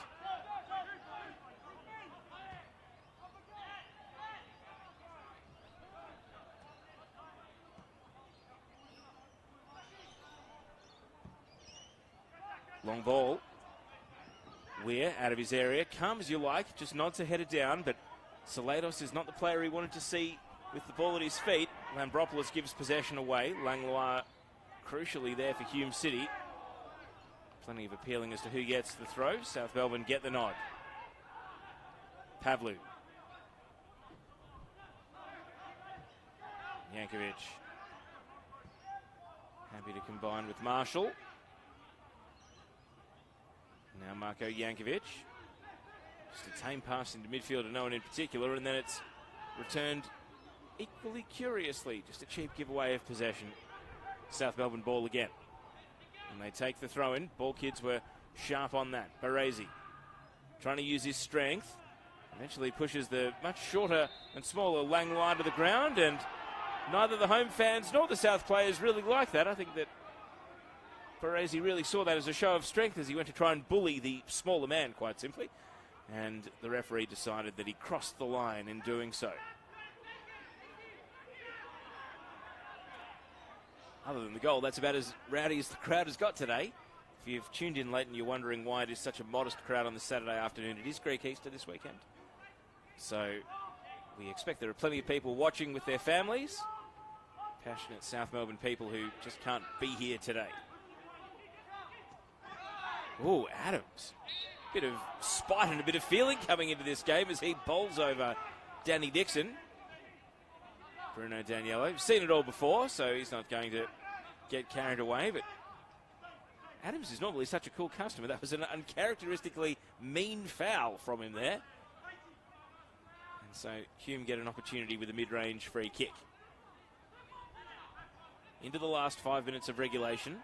Long ball. Weir out of his area. Calm as you like. Just nods to head it down, but Salados is not the player he wanted to see with the ball at his feet. Lambropoulos gives possession away. Langlois crucially there for Hume City. Plenty of appealing as to who gets the throw. South Melbourne get the nod. Pavlu. Yankovic. Happy to combine with Marshall. Now Marko Yankovic. Just a tame pass into midfield to no one in particular, and then it's returned equally curiously. Just a cheap giveaway of possession. South Melbourne ball again. And they take the throw in. Ball kids were sharp on that. Baresi trying to use his strength. Eventually pushes the much shorter and smaller Langlois to the ground, and neither the home fans nor the South players really like that. I think that Baresi really saw that as a show of strength as he went to try and bully the smaller man, quite simply. And the referee decided that he crossed the line in doing so. Other than the goal, that's about as rowdy as the crowd has got today. If you've tuned in late and you're wondering why it is such a modest crowd on this Saturday afternoon, it is Greek Easter this weekend. So we expect there are plenty of people watching with their families. Passionate South Melbourne people who just can't be here today. Oh, Adams. Bit of spite and a bit of feeling coming into this game as he bowls over Danny Dixon. Bruno Daniello. Seen it all before, so he's not going to get carried away, but Adams is normally such a cool customer. That was an uncharacteristically mean foul from him there. And so Hume get an opportunity with a mid-range free kick. Into the last 5 minutes of regulation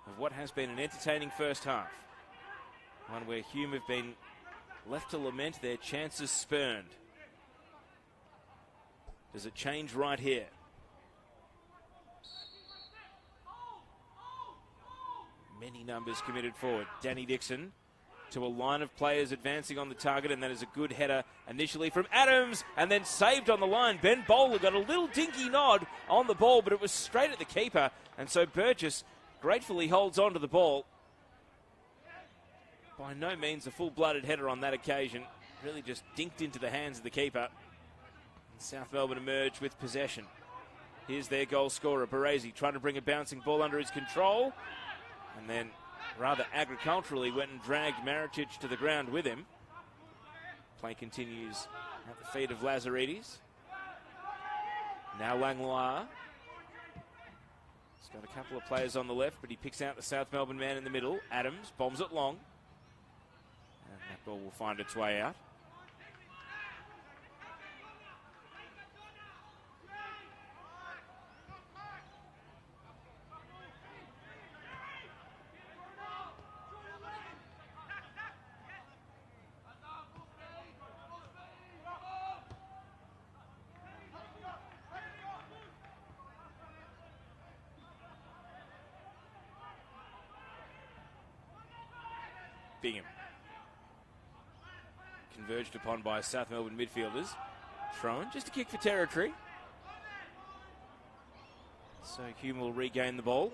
of what has been an entertaining first half. One where Hume have been left to lament their chances spurned. Does it change right here? Many numbers committed forward. Danny Dixon to a line of players advancing on the target, and that is a good header initially from Adams, and then saved on the line. Ben Bowler got a little dinky nod on the ball, but it was straight at the keeper, and so Burgess gratefully holds on to the ball. By no means a full-blooded header on that occasion. Really just dinked into the hands of the keeper. And South Melbourne emerge with possession. Here's their goal scorer, Baresi, trying to bring a bouncing ball under his control. And then, rather agriculturally, went and dragged Maricic to the ground with him. Play continues at the feet of Lazaridis. Now Langlois. He's got a couple of players on the left, but he picks out the South Melbourne man in the middle. Adams bombs it long. And that ball will find its way out. Bingham. Converged upon by South Melbourne midfielders. Thrown just a kick for territory. So Hume will regain the ball.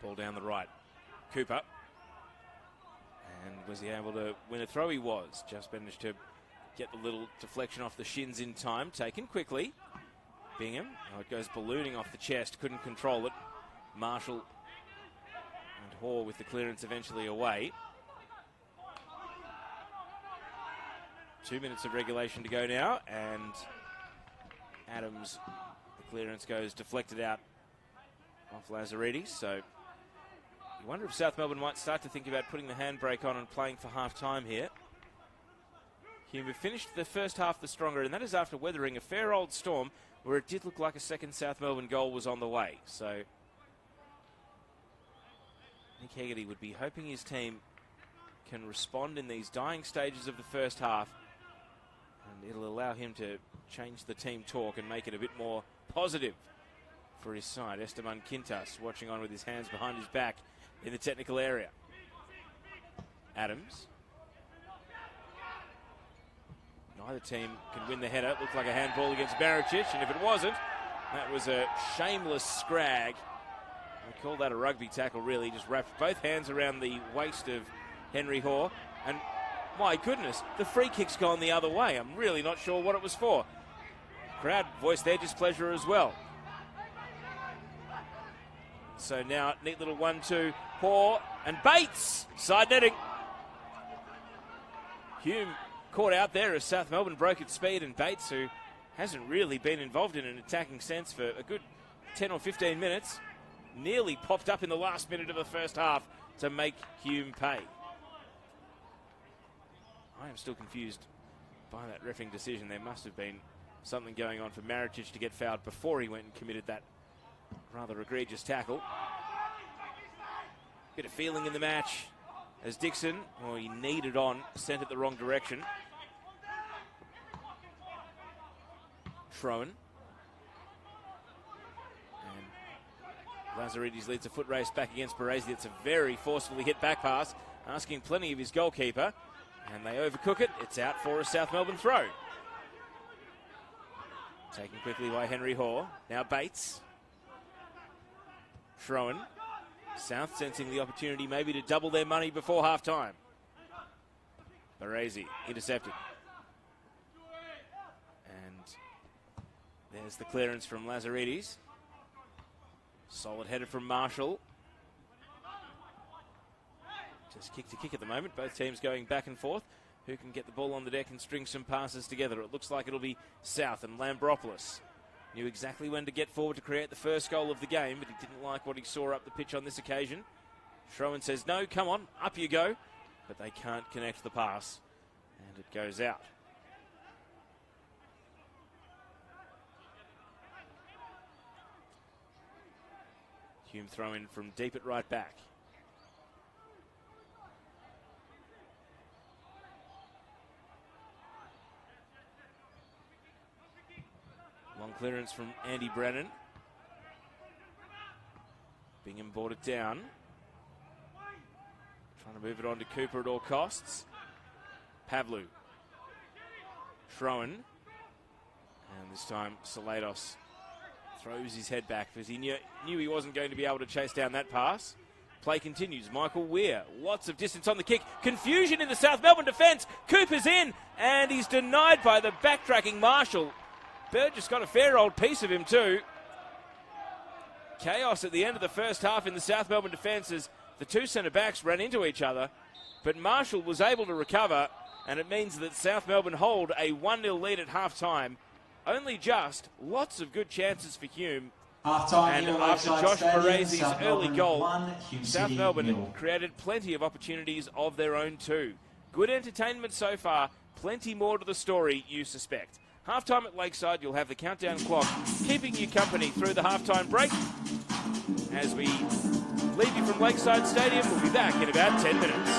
Ball down the right. Cooper. And was he able to win a throw? He was. Just managed to get the little deflection off the shins in time. Taken quickly. Bingham. Oh, it goes ballooning off the chest. Couldn't control it. Marshall and Hoare with the clearance eventually away. 2 minutes of regulation to go now. And Adams, the clearance goes deflected out off Lazaridis. So you wonder if South Melbourne might start to think about putting the handbrake on and playing for half-time here. Hume finished the first half the stronger, and that is after weathering a fair old storm where it did look like a second South Melbourne goal was on the way. So Nick Hegarty would be hoping his team can respond in these dying stages of the first half, and it'll allow him to change the team talk and make it a bit more positive for his side. Esteban Quintas watching on with his hands behind his back in the technical area. Adams. Neither team can win the header. Looked like a handball against Baricic, and if it wasn't, that was a shameless scrag. I call that a rugby tackle, really. Just wrapped both hands around the waist of Henry Hoare, and my goodness, the free kick's gone the other way. I'm really not sure what it was for. Crowd voiced their displeasure as well. So now, neat little 1-2, Hoare and Bates, side netting. Hume caught out there as South Melbourne broke its speed, and Bates, who hasn't really been involved in an attacking sense for a good 10 or 15 minutes, nearly popped up in the last minute of the first half to make Hume pay. I am still confused by that reffing decision. There must have been something going on for Maricic to get fouled before he went and committed that rather egregious tackle. Bit of feeling in the match as Dixon, well, he needed on, sent it the wrong direction. Thrown. And Lazaridis leads a foot race back against Baresi. It's a very forcefully hit back pass, asking plenty of his goalkeeper. And they overcook it. It's out for a South Melbourne throw. Taken quickly by Henry Hoare. Now Bates. Schroen. South sensing the opportunity maybe to double their money before half-time. Baresi intercepted. And there's the clearance from Lazaridis. Solid header from Marshall. Just kick to kick at the moment. Both teams going back and forth. Who can get the ball on the deck and string some passes together? It looks like it'll be South, and Lambropoulos knew exactly when to get forward to create the first goal of the game, but he didn't like what he saw up the pitch on this occasion. Schroen says, no, come on, up you go. But they can't connect the pass, and it goes out. Hume throw in from deep at right back. Long clearance from Andy Brennan. Bingham brought it down. Trying to move it on to Cooper at all costs. Pavlu. Schroen. And this time Salados throws his head back because he knew he wasn't going to be able to chase down that pass. Play continues. Michael Weir. Lots of distance on the kick. Confusion in the South Melbourne defence. Cooper's in and he's denied by the backtracking Marshall. Burgess got a fair old piece of him too. Chaos at the end of the first half in the South Melbourne defence as the two centre-backs ran into each other, but Marshall was able to recover, and it means that South Melbourne hold a 1-0 lead at half-time. Only just. Lots of good chances for Hume. Half-time, and after Josh Baresi's early goal, 1, South Melbourne created plenty of opportunities of their own too. Good entertainment so far. Plenty more to the story, you suspect. Half-time at Lakeside, you'll have the countdown clock keeping you company through the half-time break. As we leave you from Lakeside Stadium, we'll be back in about 10 minutes.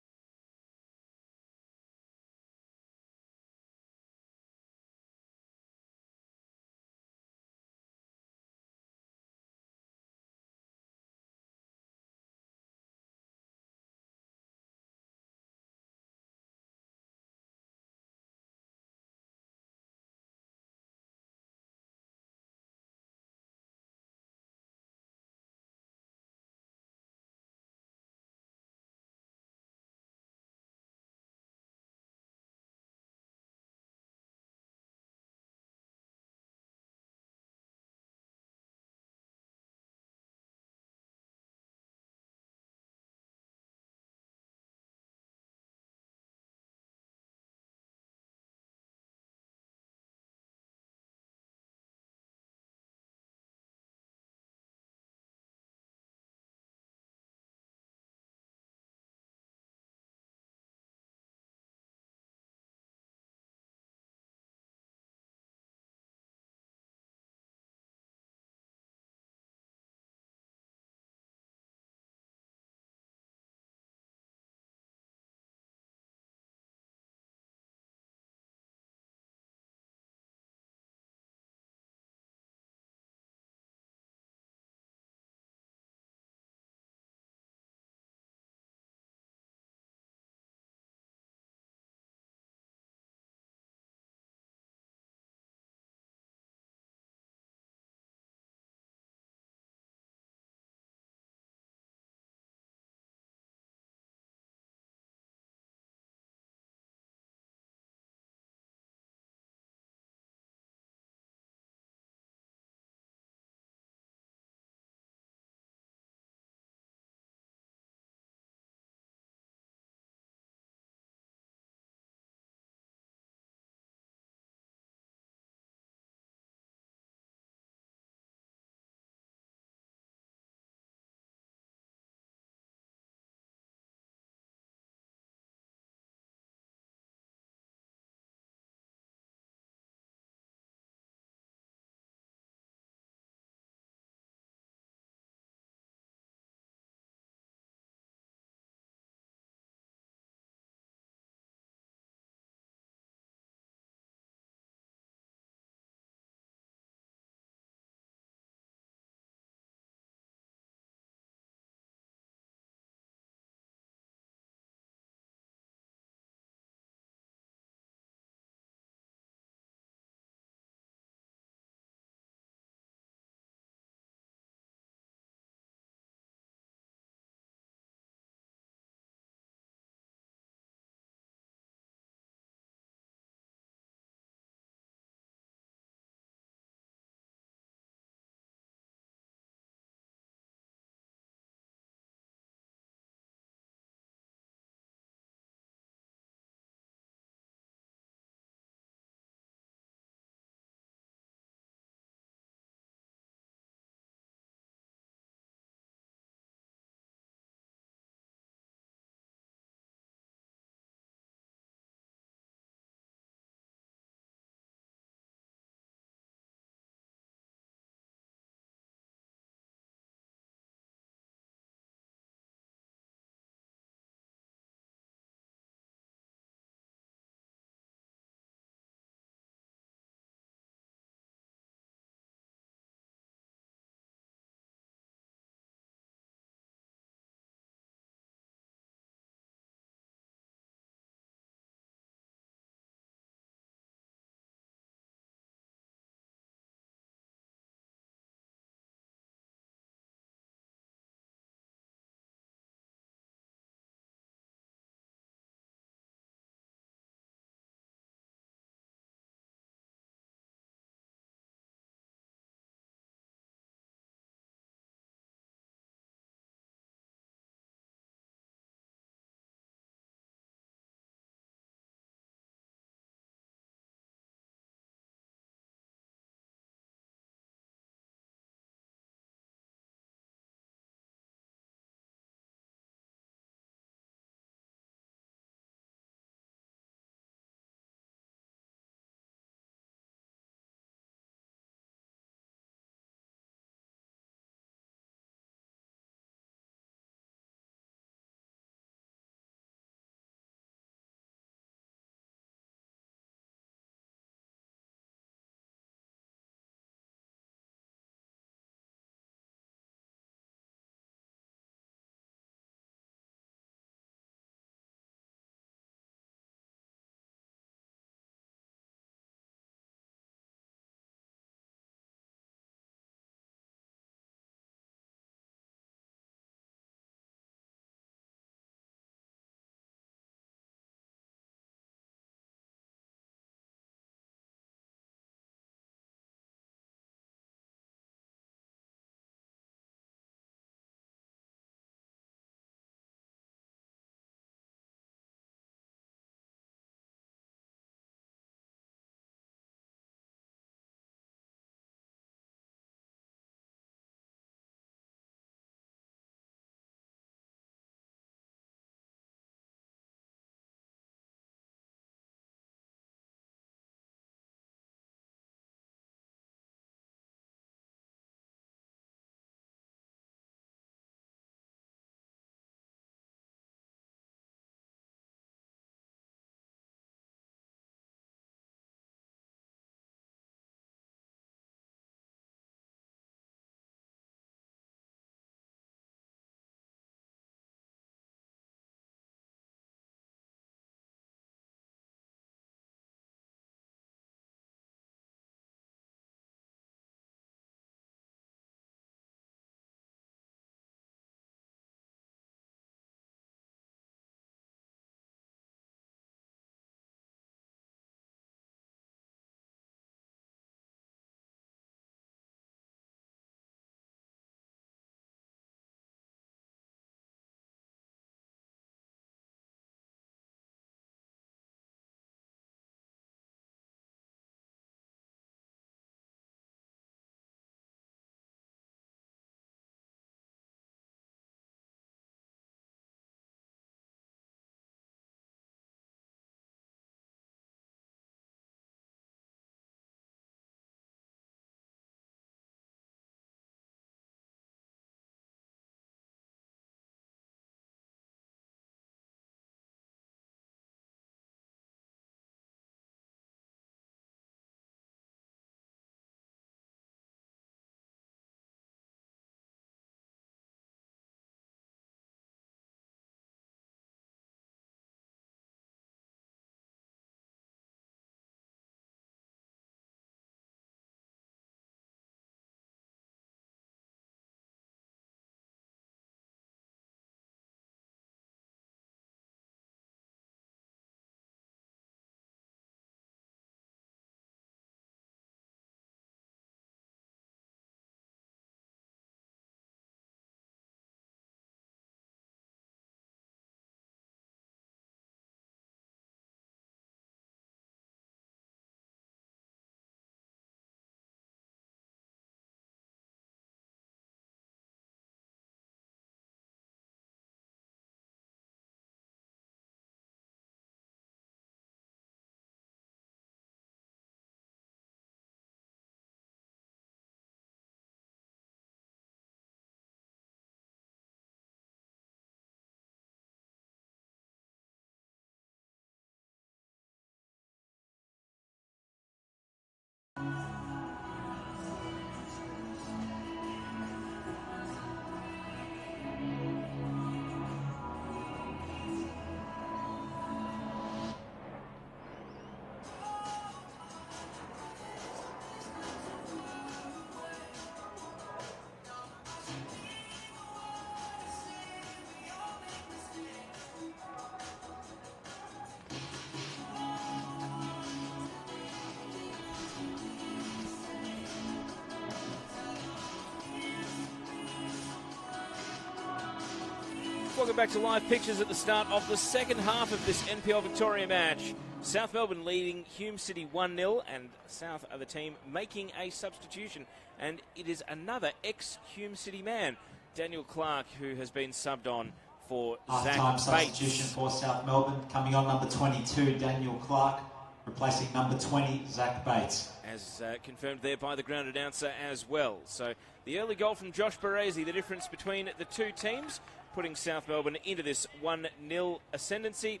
Welcome back to live pictures at the start of the second half of this NPL Victoria match. South Melbourne leading Hume City 1-0, and South are the team making a substitution. And it is another ex-Hume City man, Daniel Clark, who has been subbed on for Half-time Zach substitution Bates. for South Melbourne. Coming on, number 22, Daniel Clark, replacing number 20, Zach Bates. As confirmed there by the ground announcer as well. So the early goal from Josh Baresi, the difference between the two teams, putting South Melbourne into this 1-0 ascendancy.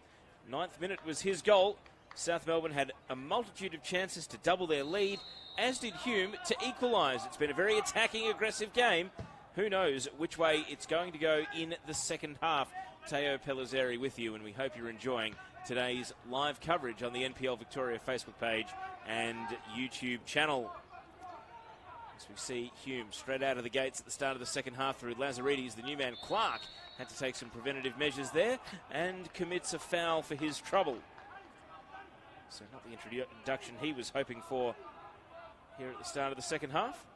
9th minute was his goal. South Melbourne had a multitude of chances to double their lead, as did Hume to equalise. It's been a very attacking, aggressive game. Who knows which way it's going to go in the second half. Teo Pellizzeri with you, and we hope you're enjoying today's live coverage on the NPL Victoria Facebook page and YouTube channel. As we see Hume straight out of the gates at the start of the second half through Lazaridis. The new man Clark had to take some preventative measures there and commits a foul for his trouble. So not the introduction he was hoping for here at the start of the second half.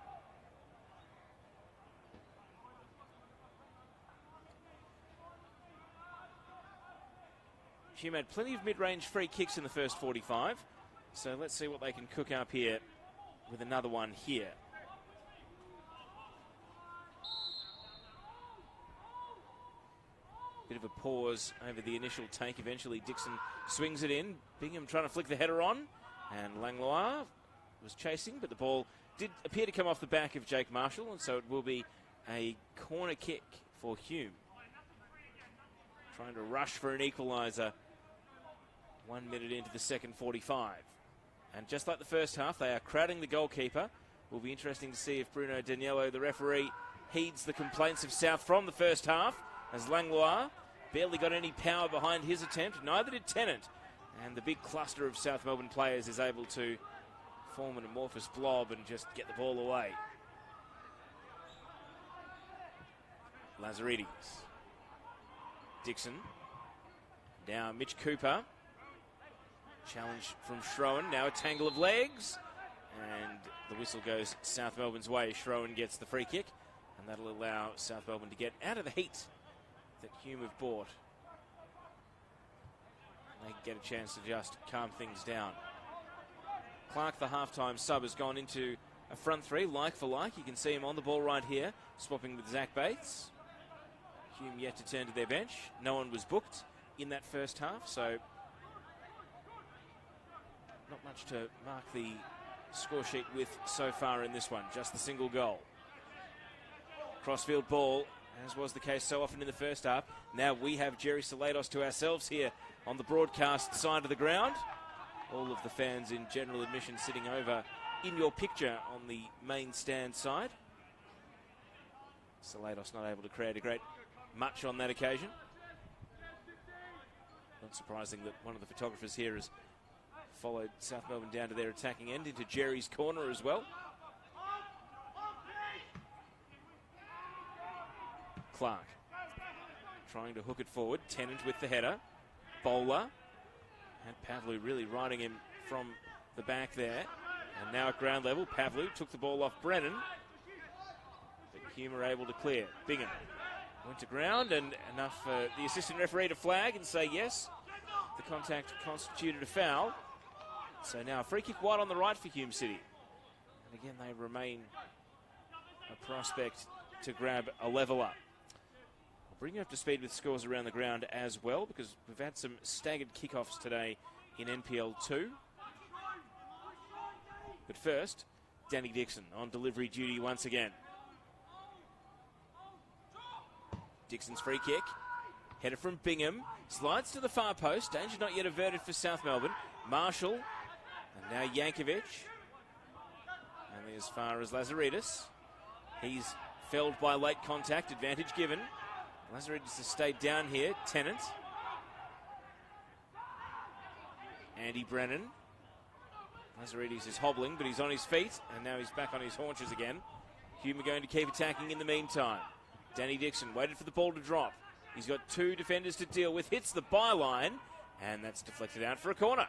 Hume had plenty of mid-range free kicks in the first 45. So let's see what they can cook up here with another one here. Bit of a pause over the initial take. Eventually Dixon swings it in. Bingham trying to flick the header on. And Langlois was chasing, but the ball did appear to come off the back of Jake Marshall, and so it will be a corner kick for Hume. Trying to rush for an equaliser 1 minute into the second 45. And just like the first half, they are crowding the goalkeeper. Will be interesting to see if Bruno Daniello, the referee, heeds the complaints of South from the first half, as Langlois barely got any power behind his attempt. Neither did Tennant. And the big cluster of South Melbourne players is able to form an amorphous blob and just get the ball away. Lazaridis. Dixon. Now Mitch Cooper. Challenge from Schroen. Now a tangle of legs. And the whistle goes South Melbourne's way. Schroen gets the free kick. And that'll allow South Melbourne to get out of the heat that Hume have bought. They get a chance to just calm things down. Clark, the halftime sub, has gone into a front three, like for like. You can see him on the ball right here, swapping with Zach Bates. Hume yet to turn to their bench. No one was booked in that first half, so not much to mark the score sheet with so far in this one. Just the single goal. Crossfield ball, as was the case so often in the first half. Now we have Jerry Salados to ourselves here on the broadcast side of the ground. All of the fans in general admission sitting over in your picture on the main stand side. Salados not able to create a great much on that occasion. Not surprising that one of the photographers here has followed South Melbourne down to their attacking end into Jerry's corner as well. Clark trying to hook it forward. Tennant with the header. Bowler. And Pavlou really riding him from the back there. And now at ground level, Pavlou took the ball off Brennan. But Hume are able to clear. Bingham went to ground, and enough for the assistant referee to flag and say yes, the contact constituted a foul. So now a free kick wide on the right for Hume City. And again, they remain a prospect to grab a level up. I'll bring you up to speed with scores around the ground as well, because we've had some staggered kickoffs today in NPL 2. But first, Danny Dixon on delivery duty once again. Dixon's free kick. Header from Bingham. Slides to the far post. Danger not yet averted for South Melbourne. Marshall. And now Yankovic. Only as far as Lazaridis. He's felled by late contact. Advantage given. Lazaridis has stayed down here. Tennant. Andy Brennan. Lazaridis is hobbling, but he's on his feet. And now he's back on his haunches again. Hume are going to keep attacking in the meantime. Danny Dixon waited for the ball to drop. He's got two defenders to deal with. Hits the byline, and that's deflected out for a corner.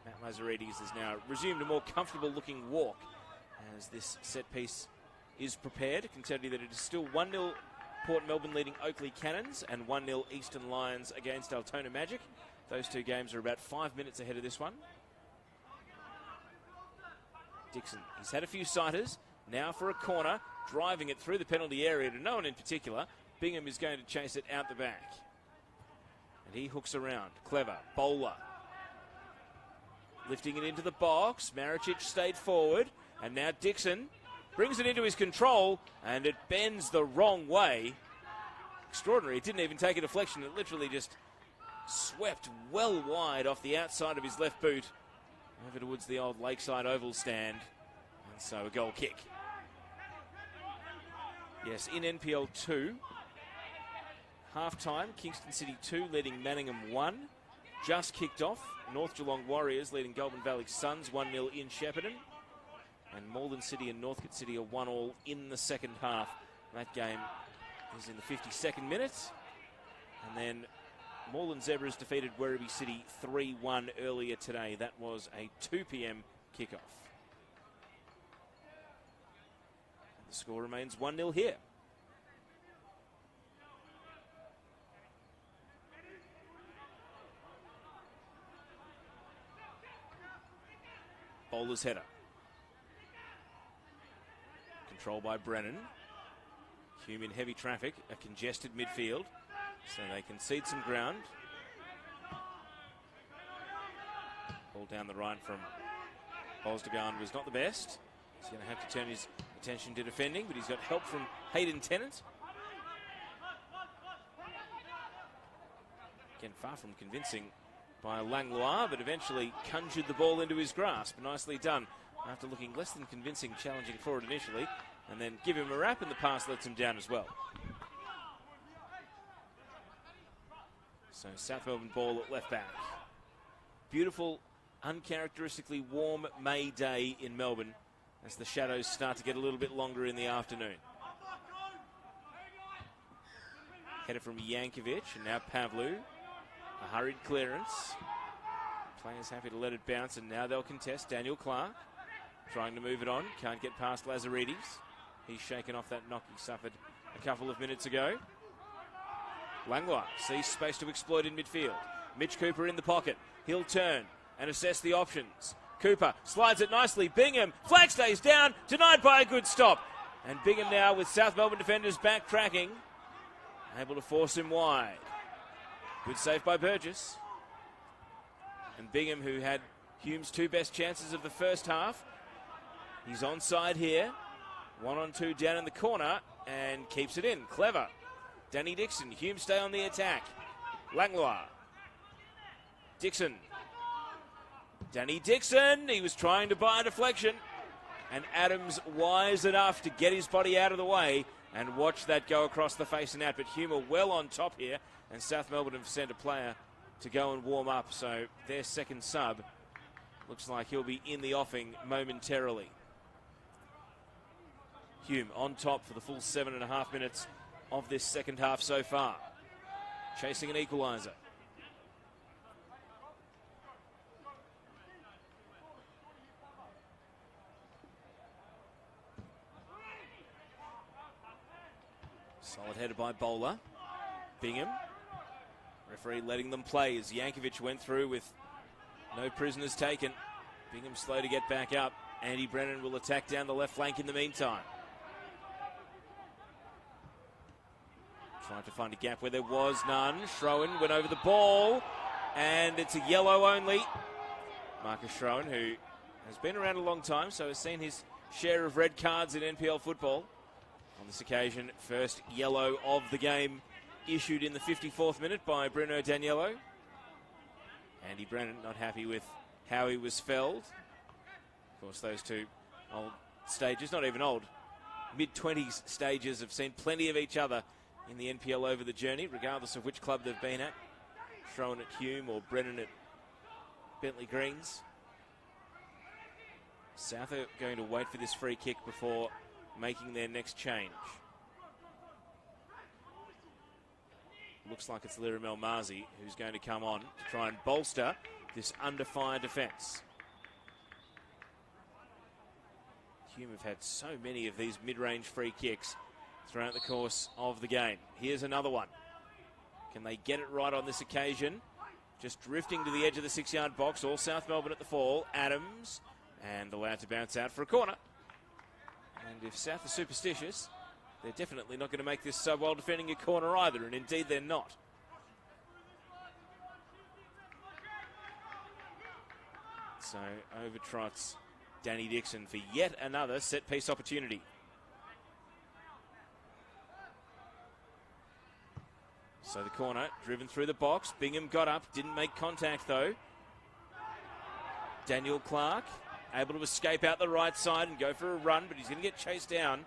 Matt Lazaridis has now resumed a more comfortable-looking walk as this set piece is prepared. I can tell you that it is still 1-0 Port Melbourne leading Oakley Cannons, and 1-0 Eastern Lions against Altona Magic. Those two games are about 5 minutes ahead of this one. Dixon, he's had a few sighters. Now for a corner, driving it through the penalty area to no one in particular. Bingham is going to chase it out the back. And he hooks around. Clever. Bowler. Lifting it into the box. Maricic stayed forward. And now Dixon brings it into his control, and it bends the wrong way. Extraordinary. It didn't even take a deflection. It literally just swept well wide off the outside of his left boot over towards the old Lakeside Oval stand. And so a goal kick. Yes, in NPL 2, half-time, Kingston City 2 leading Manningham 1. Just kicked off. North Geelong Warriors leading Goulburn Valley Suns 1-0 in Shepparton. And Malden City and Northcote City are 1-1 in the second half. That game is in the 52nd minute. And then Moreland Zebras defeated Werribee City 3-1 earlier today. That was a 2 p.m. kickoff. And the score remains 1-0 here. Bowler's header. Controlled by Brennan. Hume in heavy traffic, a congested midfield, so they concede some ground. Ball down the right from Bosdegan was not the best. He's going to have to turn his attention to defending, but he's got help from Hayden Tennant. Again, far from convincing by Langlois, but eventually conjured the ball into his grasp. Nicely done after looking less than convincing, challenging for it initially, and then give him a wrap, and the pass lets him down as well. So South Melbourne ball at left back. Beautiful, uncharacteristically warm May day in Melbourne as the shadows start to get a little bit longer in the afternoon. Header from Yankovic, and now Pavlu. A hurried clearance. Players happy to let it bounce, and now they'll contest. Daniel Clark trying to move it on. Can't get past Lazaridis. He's shaken off that knock he suffered a couple of minutes ago. Langlois sees space to exploit in midfield. Mitch Cooper in the pocket. He'll turn and assess the options. Cooper slides it nicely. Bingham, flag stays down, denied by a good stop. And Bingham now with South Melbourne defenders backtracking, able to force him wide. Good save by Burgess. And Bingham, who had Hume's two best chances of the first half, he's onside here. 1-on-2 down in the corner and keeps it in. Clever. Danny Dixon. Hume stay on the attack. Langlois. Dixon. Danny Dixon. He was trying to buy a deflection. And Adams wise enough to get his body out of the way and watch that go across the face and out. But Hume are well on top here. And South Melbourne have sent a player to go and warm up. So their second sub looks like he'll be in the offing momentarily. Hume on top for the full 7.5 minutes of this second half so far. Chasing an equaliser. Solid header by Bowler. Bingham. Referee letting them play as Yankovic went through with no prisoners taken. Bingham slow to get back up. Andy Brennan will attack down the left flank in the meantime. Trying to find a gap where there was none. Schroen went over the ball, and it's a yellow only. Marcus Schroen, who has been around a long time, so has seen his share of red cards in NPL football. On this occasion, first yellow of the game issued in the 54th minute by Bruno Daniello. Andy Brennan not happy with how he was felled. Of course, those two old stages, not even old, mid-20s stages, have seen plenty of each other in the NPL over the journey, regardless of which club they've been at. Schroen at Hume or Brennan at Bentley Greens. South are going to wait for this free kick before making their next change. Looks like it's Liram El-Mazi who's going to come on to try and bolster this under-fire defence. Hume have had so many of these mid-range free kicks, throughout the course of the game. Here's another one. Can they get it right on this occasion? Just drifting to the edge of the 6-yard box. All South Melbourne at the fall. Adams, and allowed to bounce out for a corner. And if South are superstitious, they're definitely not going to make this so while defending a corner either, and indeed they're not. So over trots Danny Dixon for yet another set-piece opportunity. So the corner, driven through the box. Bingham got up, didn't make contact though. Daniel Clark able to escape out the right side and go for a run, but he's going to get chased down.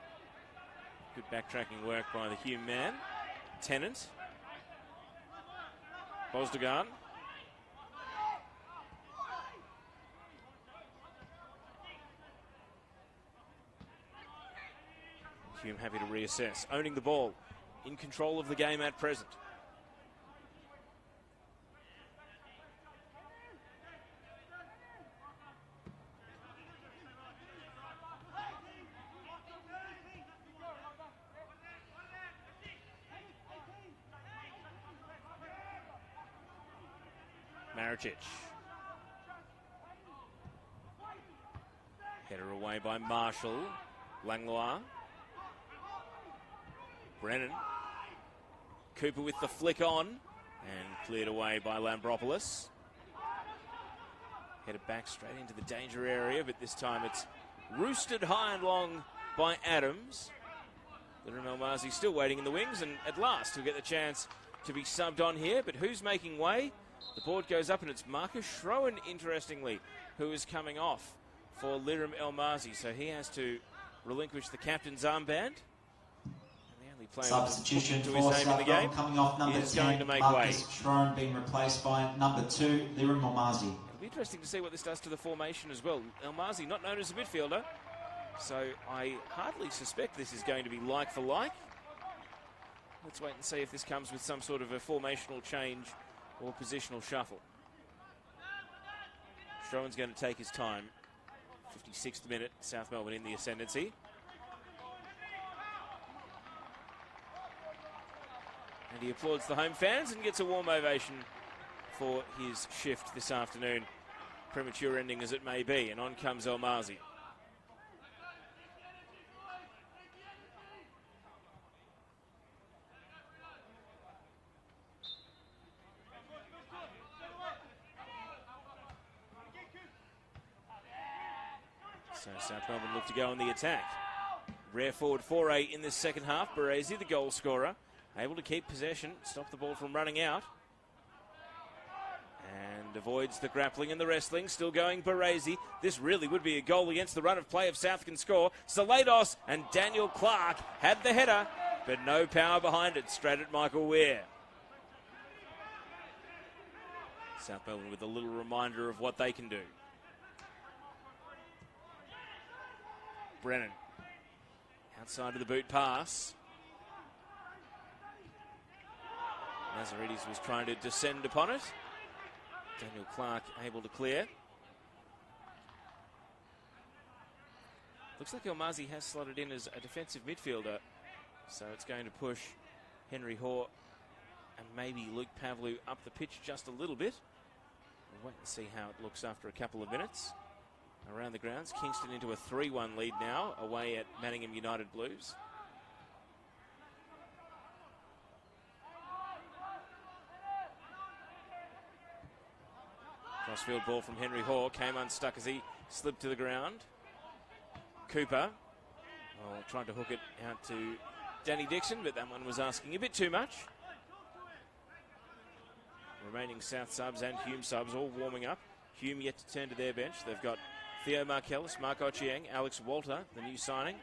Good backtracking work by the Hume man. Tennant. Bosdegan. Hume happy to reassess. Owning the ball. In control of the game at present. Maricic. Header away by Marshall. Langlois. Brennan. Cooper with the flick on. And cleared away by Lambropoulos. Headed back straight into the danger area, but this time it's roosted high and long by Adams. Lirim El-Mazi still waiting in the wings, and at last he'll get the chance to be subbed on here. But who's making way? The board goes up, and it's Marcus Schroen, interestingly, who is coming off for Lirim El-Mazi. So he has to relinquish the captain's armband. Substitution for South Melbourne coming off number 10, Marcus Schroen being replaced by number 2, Lirim El-Mazi. It'll be interesting to see what this does to the formation as well. El-Mazi not known as a midfielder, so I hardly suspect this is going to be like for like. Let's wait and see if this comes with some sort of a formational change or positional shuffle. Schroen's going to take his time. 56th minute, South Melbourne in the ascendancy. And he applauds the home fans and gets a warm ovation for his shift this afternoon. Premature ending as it may be. And on comes El-Mazi. So South Melbourne look to go on the attack. Rare forward foray in this second half. Baresi, the goal scorer, able to keep possession, stop the ball from running out. And avoids the grappling and the wrestling. Still going Baresi. This really would be a goal against the run of play if South can score. Salados and Daniel Clark had the header, but no power behind it. Straight at Michael Weir. South Melbourne with a little reminder of what they can do. Brennan. Outside of the boot pass. Mazaridis was trying to descend upon it. Daniel Clark able to clear. Looks like El-Mazi has slotted in as a defensive midfielder. So it's going to push Henry Hoare and maybe Luke Pavlou up the pitch just a little bit. We'll wait and see how it looks after a couple of minutes. Around the grounds, Kingston into a 3-1 lead now, away at Manningham United Blues. Crossfield ball from Henry Hoare, came unstuck as he slipped to the ground. Cooper, trying to hook it out to Danny Dixon, but that one was asking a bit too much. Remaining South subs and Hume subs all warming up. Hume yet to turn to their bench. They've got Theo Markellis, Mark Ochieng, Alex Walter, the new signing,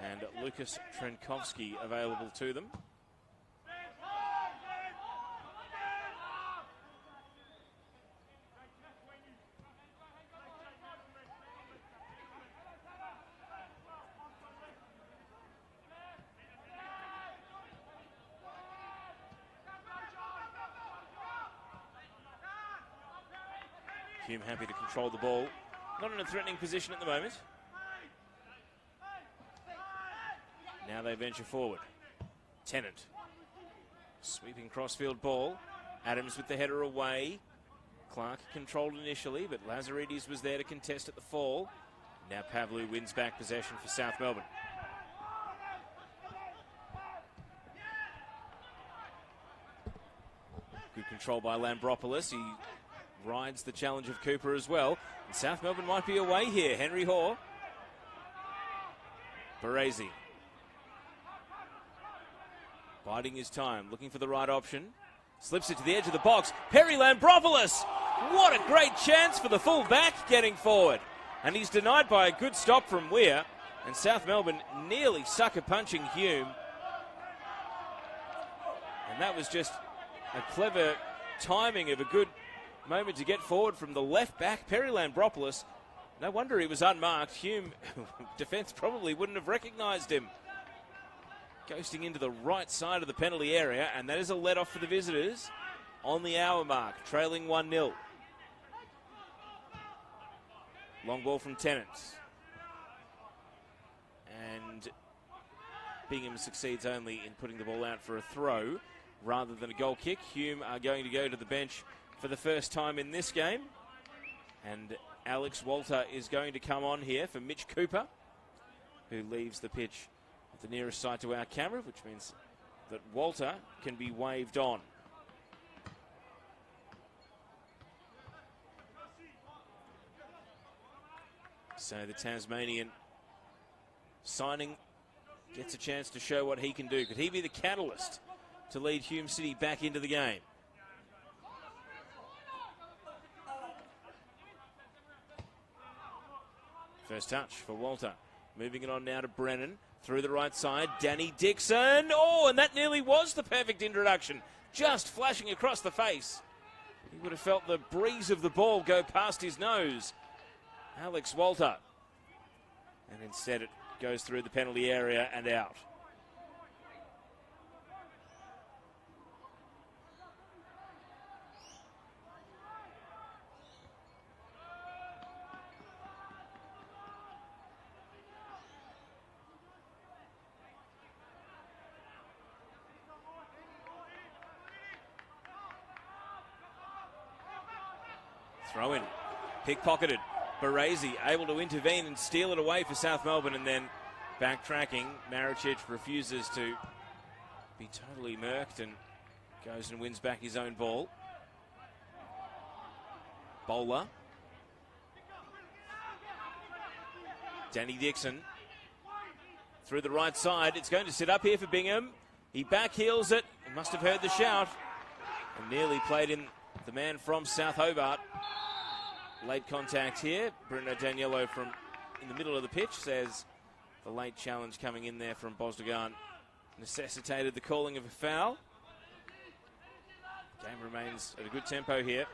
and Lucas Trenkovsky available to them. Hume happy to control the ball. Not in a threatening position at the moment. Now they venture forward. Tennant. Sweeping crossfield ball. Adams with the header away. Clark controlled initially, but Lazaridis was there to contest at the fall. Now Pavlou wins back possession for South Melbourne. Good control by Lambropoulos. He rides the challenge of Cooper as well. And South Melbourne might be away here. Henry Hoare. Baresi. Biding his time, looking for the right option. Slips it to the edge of the box. Perry Lambropoulos! What a great chance for the full back getting forward. And he's denied by a good stop from Weir. And South Melbourne nearly sucker punching Hume. And that was just a clever timing of a good moment to get forward from the left back, Perry Lambropoulos. No wonder he was unmarked. Hume, defence probably wouldn't have recognised him. Ghosting into the right side of the penalty area, and that is a let-off for the visitors on the hour mark, trailing 1-0. Long ball from Tennant. And Bingham succeeds only in putting the ball out for a throw rather than a goal kick. Hume are going to go to the bench for the first time in this game. And Alex Walter is going to come on here for Mitch Cooper, who leaves the pitch at the nearest side to our camera, which means that Walter can be waved on. So the Tasmanian signing gets a chance to show what he can do. Could he be the catalyst to lead Hume City back into the game? First touch for Walter. Moving it on now to Brennan. Through the right side, Danny Dixon. Oh, and that nearly was the perfect introduction. Just flashing across the face. He would have felt the breeze of the ball go past his nose. Alex Walter. And instead it goes through the penalty area and out. Throw in, pickpocketed. Baresi able to intervene and steal it away for South Melbourne, and then backtracking. Maricic refuses to be totally murked and goes and wins back his own ball. Bowler. Danny Dixon through the right side. It's going to sit up here for Bingham. He backheels it. He must have heard the shout and nearly played in the man from South Hobart. Late contact here. Bruno Daniello from in the middle of the pitch says the late challenge coming in there from Bosdogan necessitated the calling of a foul. Game remains at a good tempo here.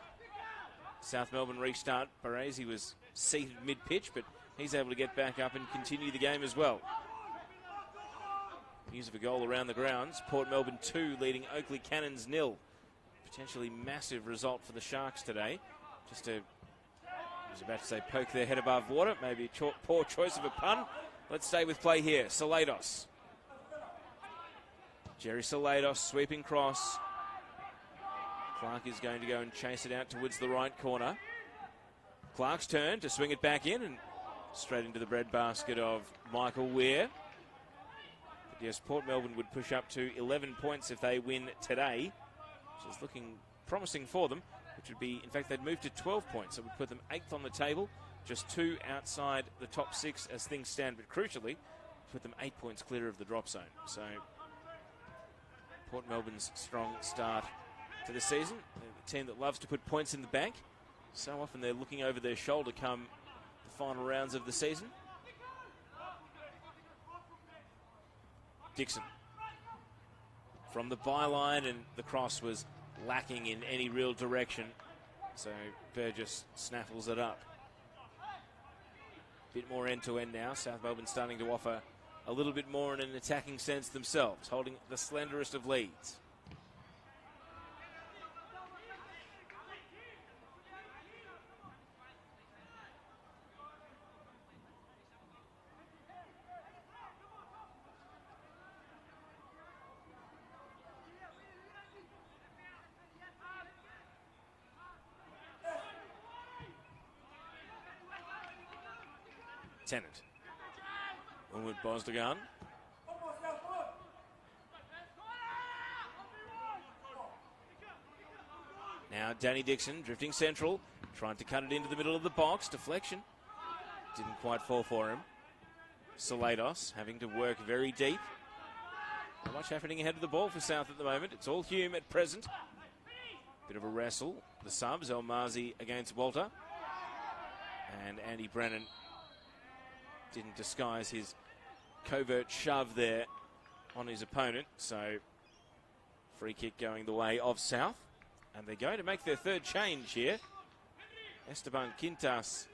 South Melbourne restart. Baresi was seated mid-pitch, but he's able to get back up and continue the game as well. News of a goal around the grounds. Port Melbourne 2 leading Oakley Cannons 0. Potentially massive result for the Sharks today. Just to, I was about to say poke their head above water. Maybe a poor choice of a pun. Let's stay with play here. Salados. Jerry Salados sweeping cross. Clark is going to go and chase it out towards the right corner. Clark's turn to swing it back in and straight into the breadbasket of Michael Weir. But yes, Port Melbourne would push up to 11 points if they win today, which is looking promising for them, which would be, in fact, they'd move to 12 points. It would put them 8th on the table, just 2 outside the top 6 as things stand, but crucially, put them 8 points clear of the drop zone. So, Port Melbourne's strong start to the season. They're the team that loves to put points in the bank. So often they're looking over their shoulder come the final rounds of the season. Dixon from the byline, and the cross was lacking in any real direction. So Burgess snaffles it up. Bit more end-to-end now. South Melbourne starting to offer a little bit more in an attacking sense themselves, holding the slenderest of leads. Tennant. With Bosdagan. Now Danny Dixon drifting central, trying to cut it into the middle of the box. Deflection. Didn't quite fall for him. Salados having to work very deep. Not much happening ahead of the ball for South at the moment. It's all Hume at present. Bit of a wrestle. The subs, Elmazi against Walter. And Andy Brennan didn't disguise his covert shove there on his opponent. So free kick going the way of South. And they're going to make their third change here. Esteban Quintas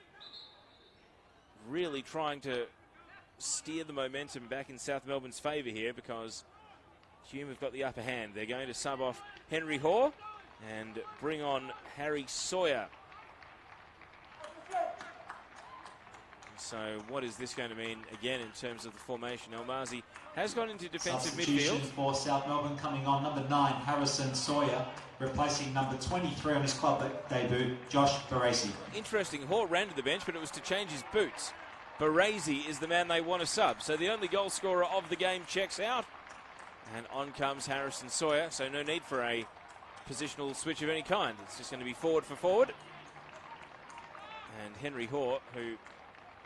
really trying to steer the momentum back in South Melbourne's favour here, because Hume have got the upper hand. They're going to sub off Henry Hoare and bring on Harry Sawyer. So what is this going to mean again in terms of the formation? Elmazi has gone into defensive midfield. For South Melbourne coming on, number 9, Harrison Sawyer, replacing number 23 on his club debut, Josh Baresi. Interesting, Hoare ran to the bench, but it was to change his boots. Baresi is the man they want to sub, so the only goal scorer of the game checks out. And on comes Harrison Sawyer, so no need for a positional switch of any kind. It's just going to be forward for forward. And Henry Hoare, who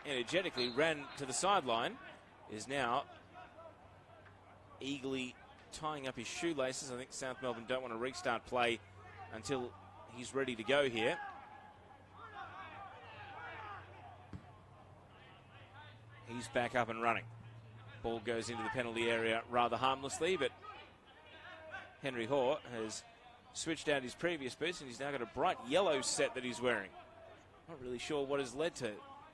energetically ran to the sideline, is now eagerly tying up his shoelaces. I think South Melbourne don't want to restart play until he's ready to go here. He's back up and running. Ball goes into the penalty area rather harmlessly, but Henry Hoare has switched out his previous boots and he's now got a bright yellow set that he's wearing. Not really sure what has led to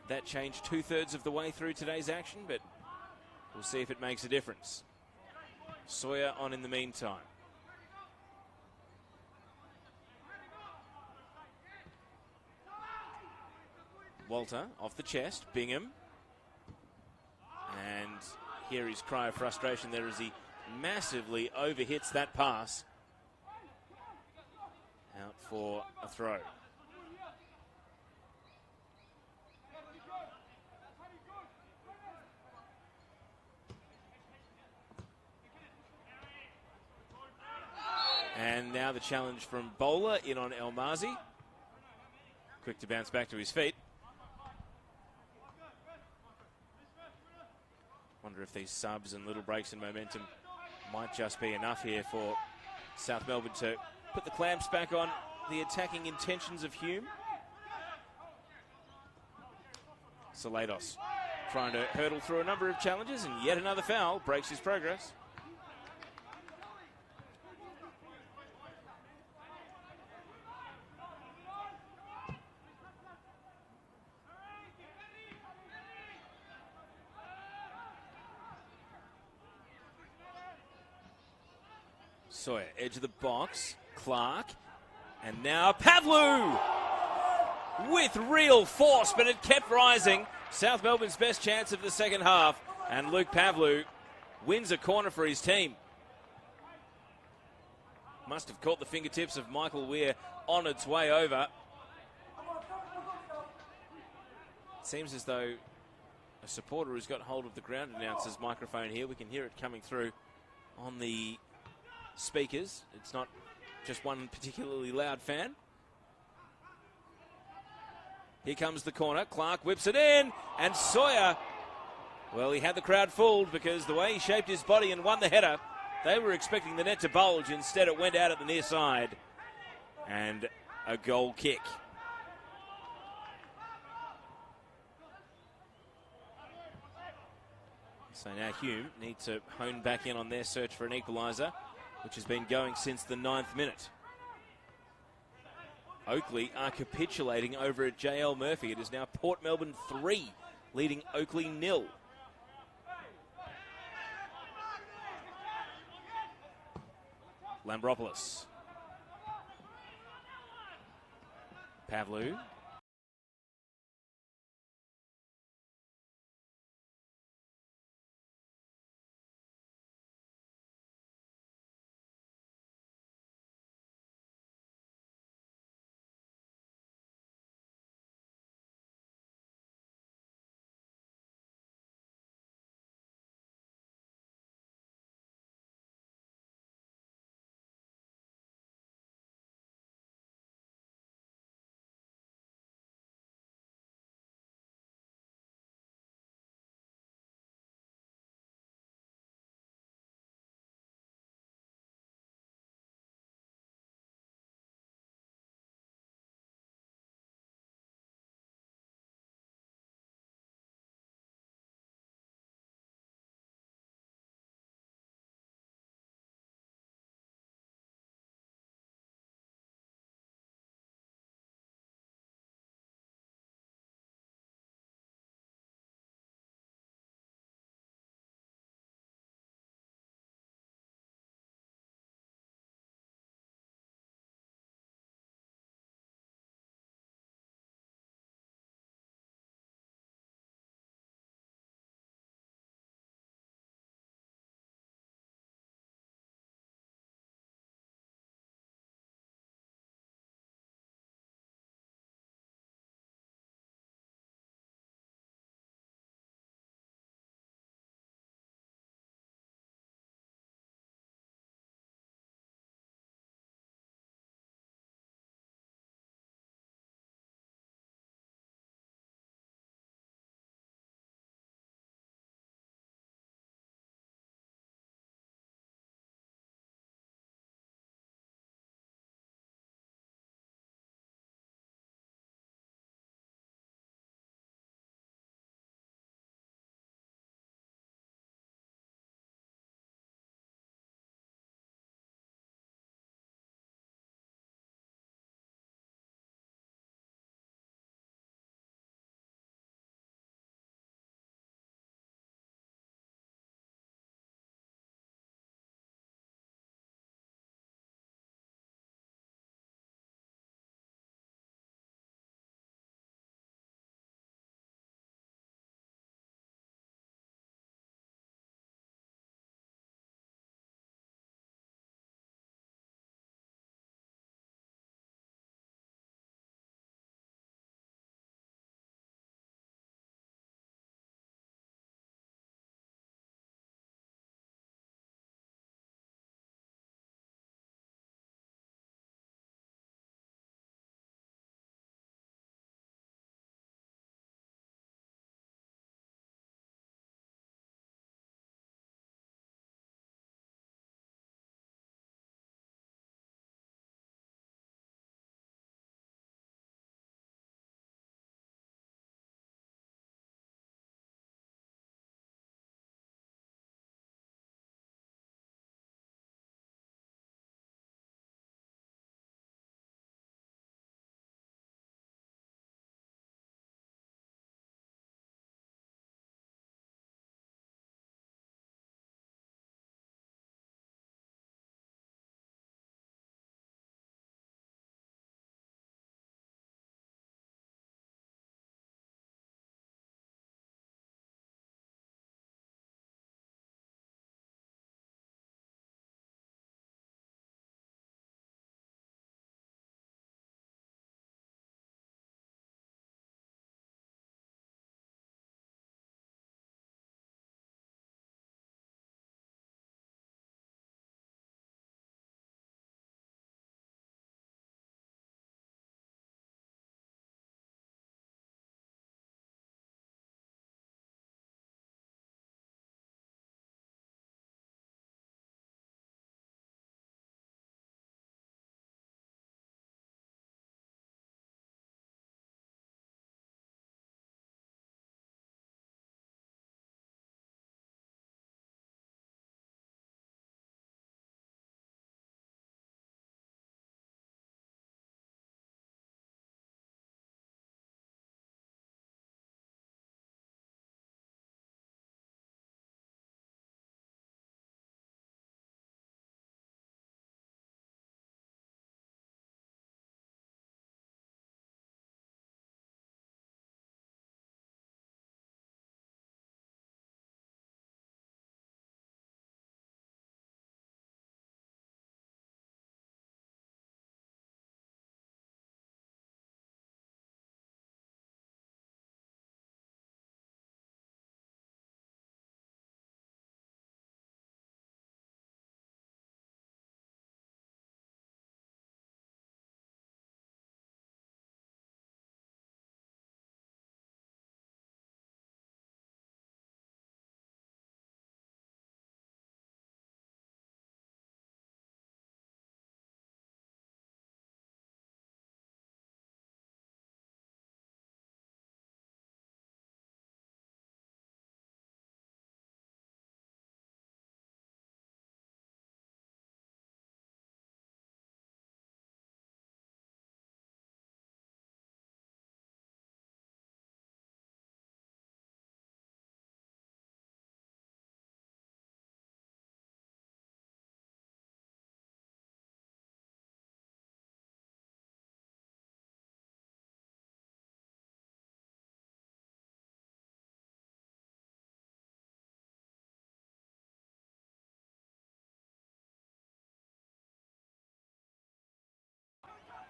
that change 2/3 of the way through today's action, but we'll see if it makes a difference. Sawyer on in the meantime. Walter off the chest, Bingham. And here his cry of frustration there as he massively overhits that pass. Out for a throw. And now the challenge from Bowler in on Elmazi. Quick to bounce back to his feet. Wonder if these subs and little breaks in momentum might just be enough here for South Melbourne to put the clamps back on the attacking intentions of Hume. Salados trying to hurdle through a number of challenges, and yet another foul breaks his progress. Sawyer, edge of the box, Clark, and now Pavlu with real force, but it kept rising. South Melbourne's best chance of the second half, and Luke Pavlu wins a corner for his team. Must have caught the fingertips of Michael Weir on its way over. It seems as though a supporter has got hold of the ground announcer's microphone here. We can hear it coming through on the speakers. It's not just one particularly loud fan. Here comes the corner. Clark whips it in, and Sawyer, well, he had the crowd fooled because the way he shaped his body and won the header, they were expecting the net to bulge. Instead, it went out at the near side, and a goal kick. So now Hume need to hone back in on their search for an equaliser, which has been going since the 9th minute. Oakley are capitulating over at JL Murphy. It is now Port Melbourne 3, leading Oakley 0. Lambropoulos. Pavlu.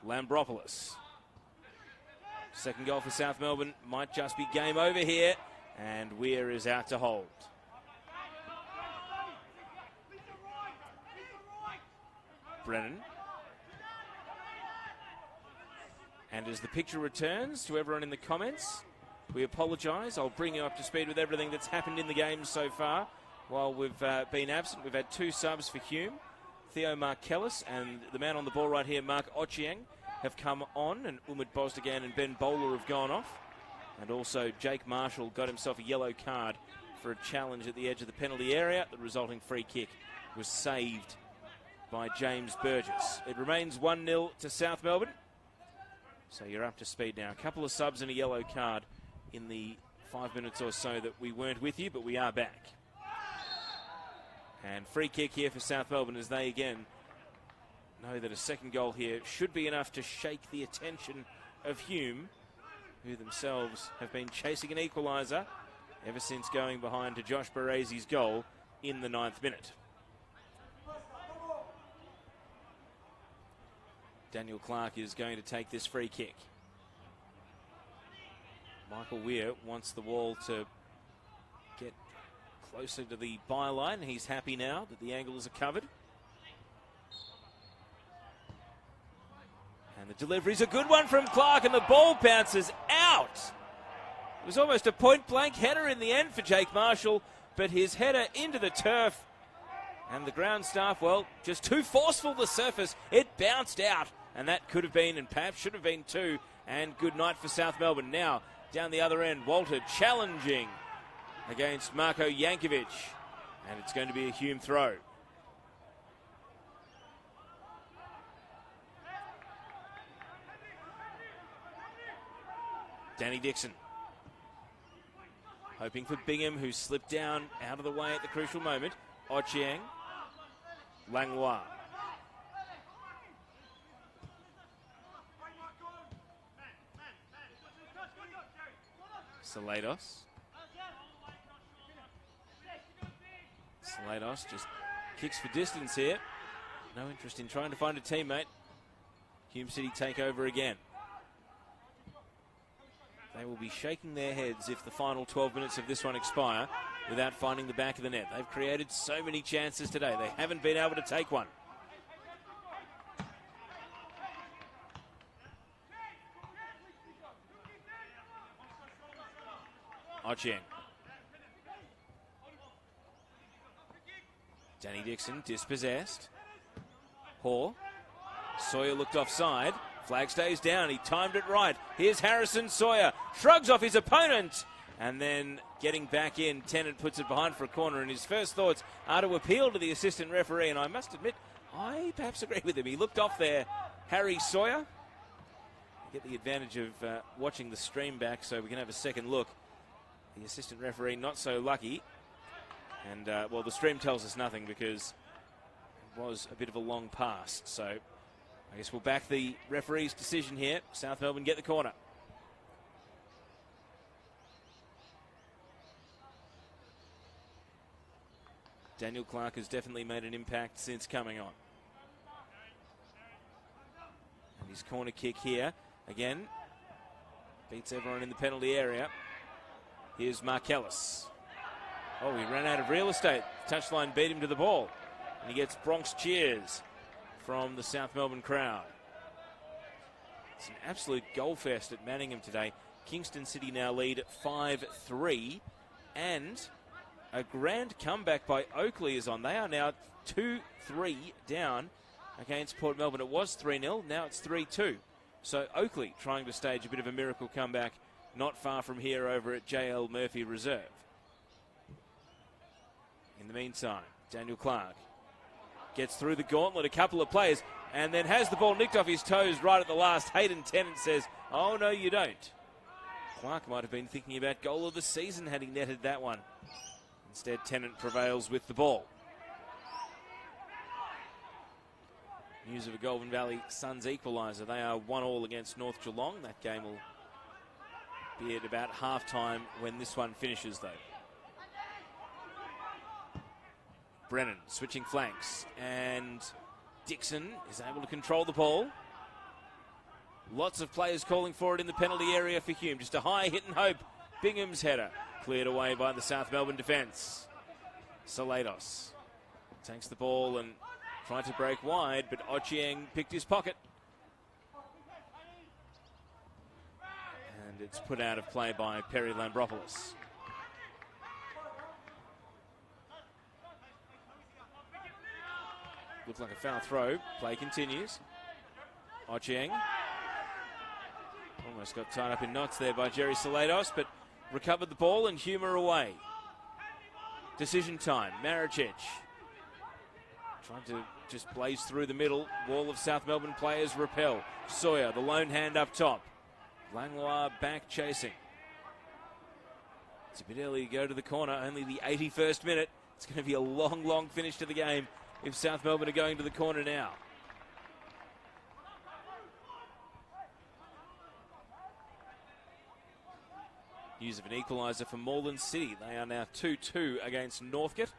Lambropoulos. Second goal for South Melbourne might just be game over here, and Weir is out to hold. Brennan. And as the picture returns to everyone in the comments, we apologise. I'll bring you up to speed with everything that's happened in the game so far. While we've been absent, we've had 2 subs for Hume. Theo Markellis and the man on the ball right here, Mark Ochieng, have come on, and Umid Bozdogan and Ben Bowler have gone off. And also Jake Marshall got himself a yellow card for a challenge at the edge of the penalty area. The resulting free kick was saved by James Burgess. It remains 1-0 to South Melbourne. So you're up to speed now. A couple of subs and a yellow card in the 5 minutes or so that we weren't with you, but we are back. And free kick here for South Melbourne as they again know that a second goal here should be enough to shake the attention of Hume, who themselves have been chasing an equaliser ever since going behind to Josh Barezi's goal in the 9th minute. Daniel Clark is going to take this free kick. Michael Weir wants the wall to get closer to the byline. He's happy now that the angles are covered. And the delivery's a good one from Clark, and the ball bounces out. It was almost a point-blank header in the end for Jake Marshall, but his header into the turf. And the ground staff, well, just too forceful the surface. It bounced out, and that could have been, and perhaps should have been 2. And good night for South Melbourne. Now, down the other end, Walter challenging against Marko Jankovic. And it's going to be a Hume throw. Danny Dixon. Hoping for Bingham, who slipped down out of the way at the crucial moment. Ochieng. Langlois. Salados just kicks for distance here. No interest in trying to find a teammate. Hume City take over again. They will be shaking their heads if the final 12 minutes of this one expire without finding the back of the net. They've created so many chances today. They haven't been able to take one. Ochieng. Danny Dixon dispossessed. Hoare. Sawyer looked offside. Flag stays down. He timed it right. Here's Harrison Sawyer. Shrugs off his opponent. And then getting back in, Tennant puts it behind for a corner. And his first thoughts are to appeal to the assistant referee. And I must admit, I perhaps agree with him. He looked off there. Harry Sawyer. Get the advantage of watching the stream back so we can have a second look. The assistant referee not so lucky. And, well, the stream tells us nothing because it was a bit of a long pass. So I guess we'll back the referee's decision here. South Melbourne get the corner. Daniel Clark has definitely made an impact since coming on. And his corner kick here, again, beats everyone in the penalty area. Here's Markellis. Oh, he ran out of real estate. Touchline beat him to the ball. And he gets Bronx cheers from the South Melbourne crowd. It's an absolute goal fest at Manningham today. Kingston City now lead 5-3. And a grand comeback by Oakley is on. They are now 2-3 down against Port Melbourne. It was 3-0. Now it's 3-2. So Oakley trying to stage a bit of a miracle comeback not far from here over at JL Murphy Reserve. In the meantime, Daniel Clark gets through the gauntlet, a couple of players, and then has the ball nicked off his toes right at the last. Hayden Tennant says, oh, no, you don't. Clark might have been thinking about goal of the season had he netted that one. Instead, Tennant prevails with the ball. News of a Golden Valley Suns equaliser. They are 1-1 against North Geelong. That game will be at about half-time when this one finishes, though. Brennan switching flanks, and Dixon is able to control the ball. Lots of players calling for it in the penalty area for Hume. Just a high hit and hope. Bingham's header cleared away by the South Melbourne defence. Salados takes the ball and tried to break wide, but Ochieng picked his pocket. And it's put out of play by Perry Lambropoulos. Looks like a foul throw. Play continues. Ochieng almost got tied up in knots there by Jerry Salados, but recovered the ball and Hume away. Decision time. Maricic trying to just blaze through the middle. Wall of South Melbourne players repel. Sawyer, the lone hand up top. Langlois back chasing. It's a bit early to go to the corner. Only the 81st minute. It's going to be a long, long finish to the game if South Melbourne are going to the corner now. News of an equaliser for Moreland City. They are now 2-2 against Northcote.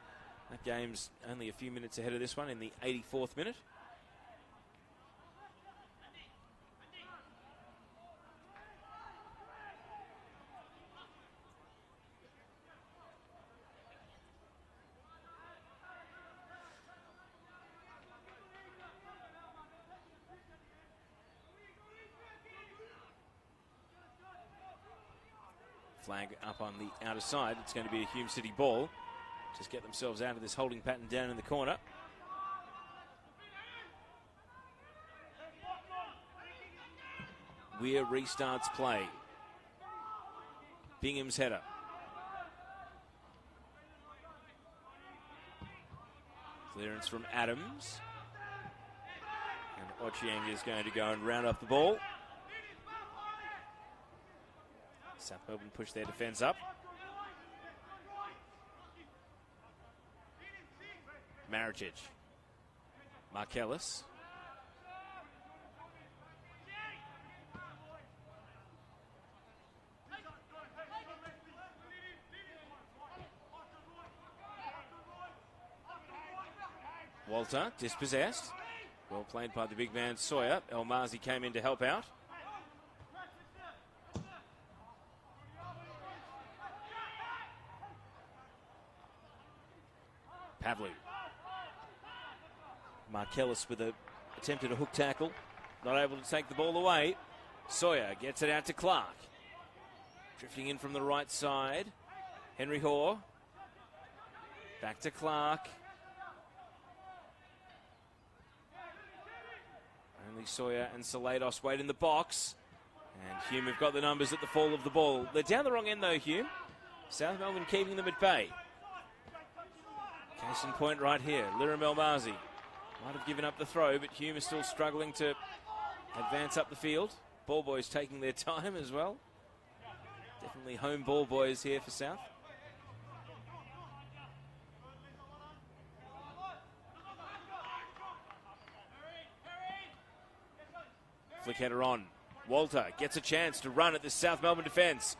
That game's only a few minutes ahead of this one in the 84th minute. Flag up on the outer side. It's going to be a Hume City ball. Just get themselves out of this holding pattern down in the corner. Weir restarts play. Bingham's header. Clearance from Adams. And Ochieng is going to go and round up the ball. South Melbourne push their defence up. Maricic. Markellis. Walter, dispossessed. Well played by the big man Sawyer. El Mazi came in to help out. Pavlou. Markellis with a attempted a hook tackle. Not able to take the ball away. Sawyer gets it out to Clark. Drifting in from the right side. Henry Hoare. Back to Clark. Only Sawyer and Salados wait in the box. And Hume have got the numbers at the fall of the ball. They're down the wrong end though, Hume. South Melbourne keeping them at bay. Case in point right here. Liram El-Mazi might have given up the throw, but Hume is still struggling to advance up the field. Ball boys taking their time as well. Definitely home ball boys here for South. Flick header on. Walter gets a chance to run at the South Melbourne defence.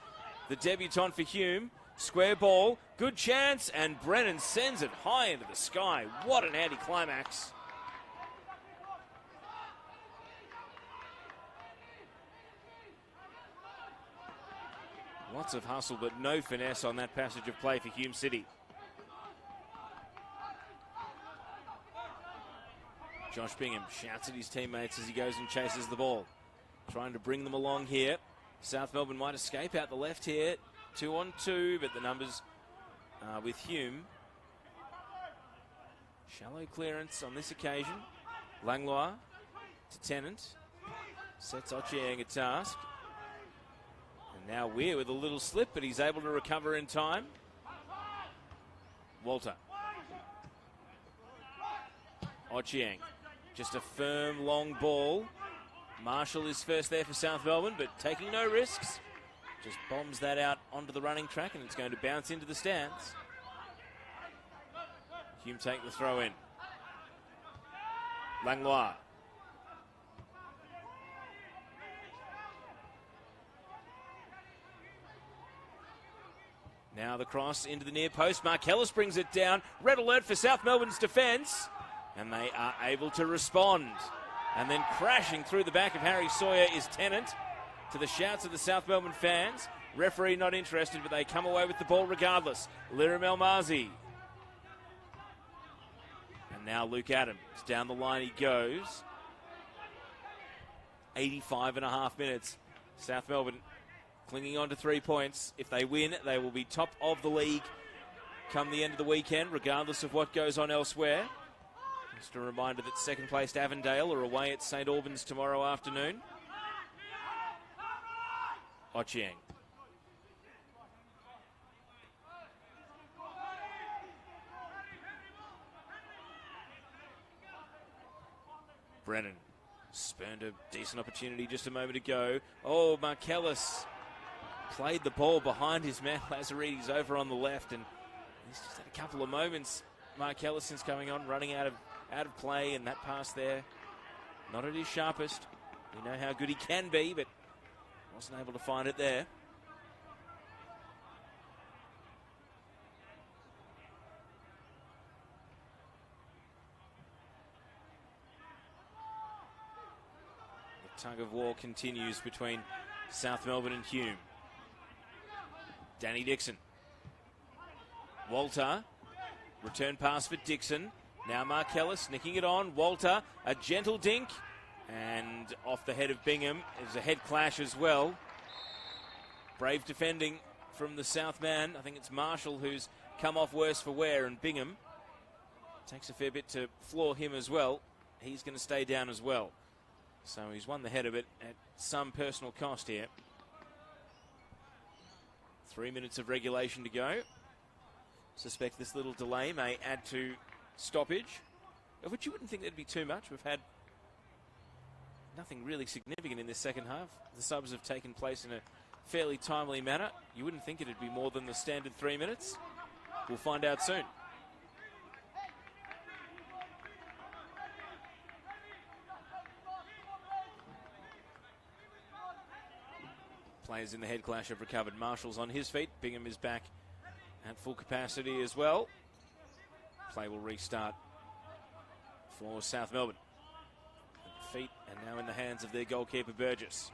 The debutant for Hume. Square ball, good chance, and Brennan sends it high into the sky. What an anticlimax. Lots of hustle, but no finesse on that passage of play for Hume City. Josh Bingham shouts at his teammates as he goes and chases the ball. Trying to bring them along here. South Melbourne might escape out the left here. 2-on-2, but the numbers are with Hume. Shallow clearance on this occasion. Langlois to Tennant. Sets Ochieng a task. And now Weir with a little slip, but he's able to recover in time. Walter. Ochieng. Just a firm, long ball. Marshall is first there for South Melbourne, but taking no risks. Just bombs that out onto the running track, and it's going to bounce into the stands. Hume take the throw in. Langlois. Now the cross into the near post. Markellis brings it down. Red alert for South Melbourne's defence. And they are able to respond. And then crashing through the back of Harry Sawyer is Tennant, to the shouts of the South Melbourne fans. Referee not interested, but they come away with the ball regardless. Liram Elmazi. And now Luke Adams. Down the line he goes. 85.5 minutes. South Melbourne clinging on to 3 points. If they win, they will be top of the league come the end of the weekend, regardless of what goes on elsewhere. Just a reminder that second-placed Avondale are away at St Albans tomorrow afternoon. Ochieng. Brennan spurned a decent opportunity just a moment ago. Oh, Markellis played the ball behind his man. Lazaridis over on the left, and he's just had a couple of moments. Markellis since coming on, running out of play, and that pass there, not at his sharpest. We know how good he can be, but wasn't able to find it there. The tug of war continues between South Melbourne and Hume. Danny Dixon. Walter. Return pass for Dixon. Now Markellis nicking it on. Walter, a gentle dink. And off the head of Bingham. There's a head clash as well. Brave defending from the South man. I think it's Marshall who's come off worse for wear. And Bingham takes a fair bit to floor him as well. He's going to stay down as well. So he's won the head of it at some personal cost here. 3 minutes of regulation to go. Suspect this little delay may add to stoppage, of which you wouldn't think there'd be too much. We've had nothing really significant in this second half. The subs have taken place in a fairly timely manner. You wouldn't think it'd be more than the standard 3 minutes. We'll find out soon. Players in the head clash have recovered. Marshall's on his feet. Bingham is back at full capacity as well. Play will restart for South Melbourne. Feet and now in the hands of their goalkeeper Burgess.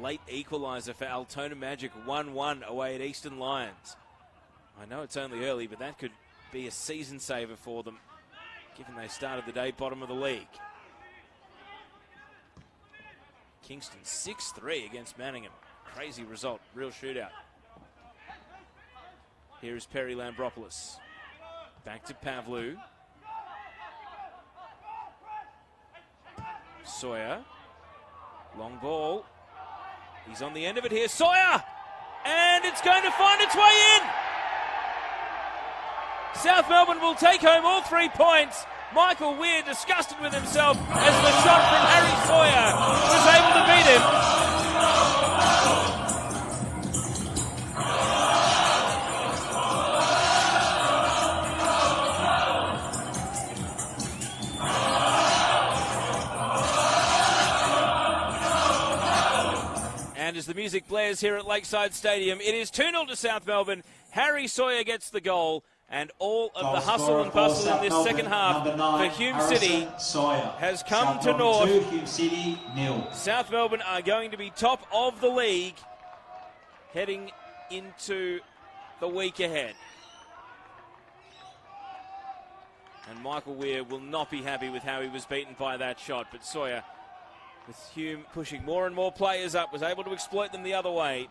Late equaliser for Altona Magic, 1-1 away at Eastern Lions. I know it's only early, but that could be a season saver for them, given they started the day bottom of the league. Kingston 6-3 against Manningham. Crazy result, real shootout. Here is Perry Lambropoulos. Back to Pavlu. Sawyer. Long ball. He's on the end of it here. Sawyer! And it's going to find its way in! South Melbourne will take home all 3 points. Michael Weir disgusted with himself as the shot from Harry Sawyer was able to beat him. And as the music blares here at Lakeside Stadium, it is 2-0 to South Melbourne. Harry Sawyer gets the goal. And all of the hustle and bustle in this second half for Hume City has come to naught. Hume City, 0. South Melbourne are going to be top of the league heading into the week ahead. And Michael Weir will not be happy with how he was beaten by that shot. But Sawyer, with Hume pushing more and more players up, was able to exploit them the other way.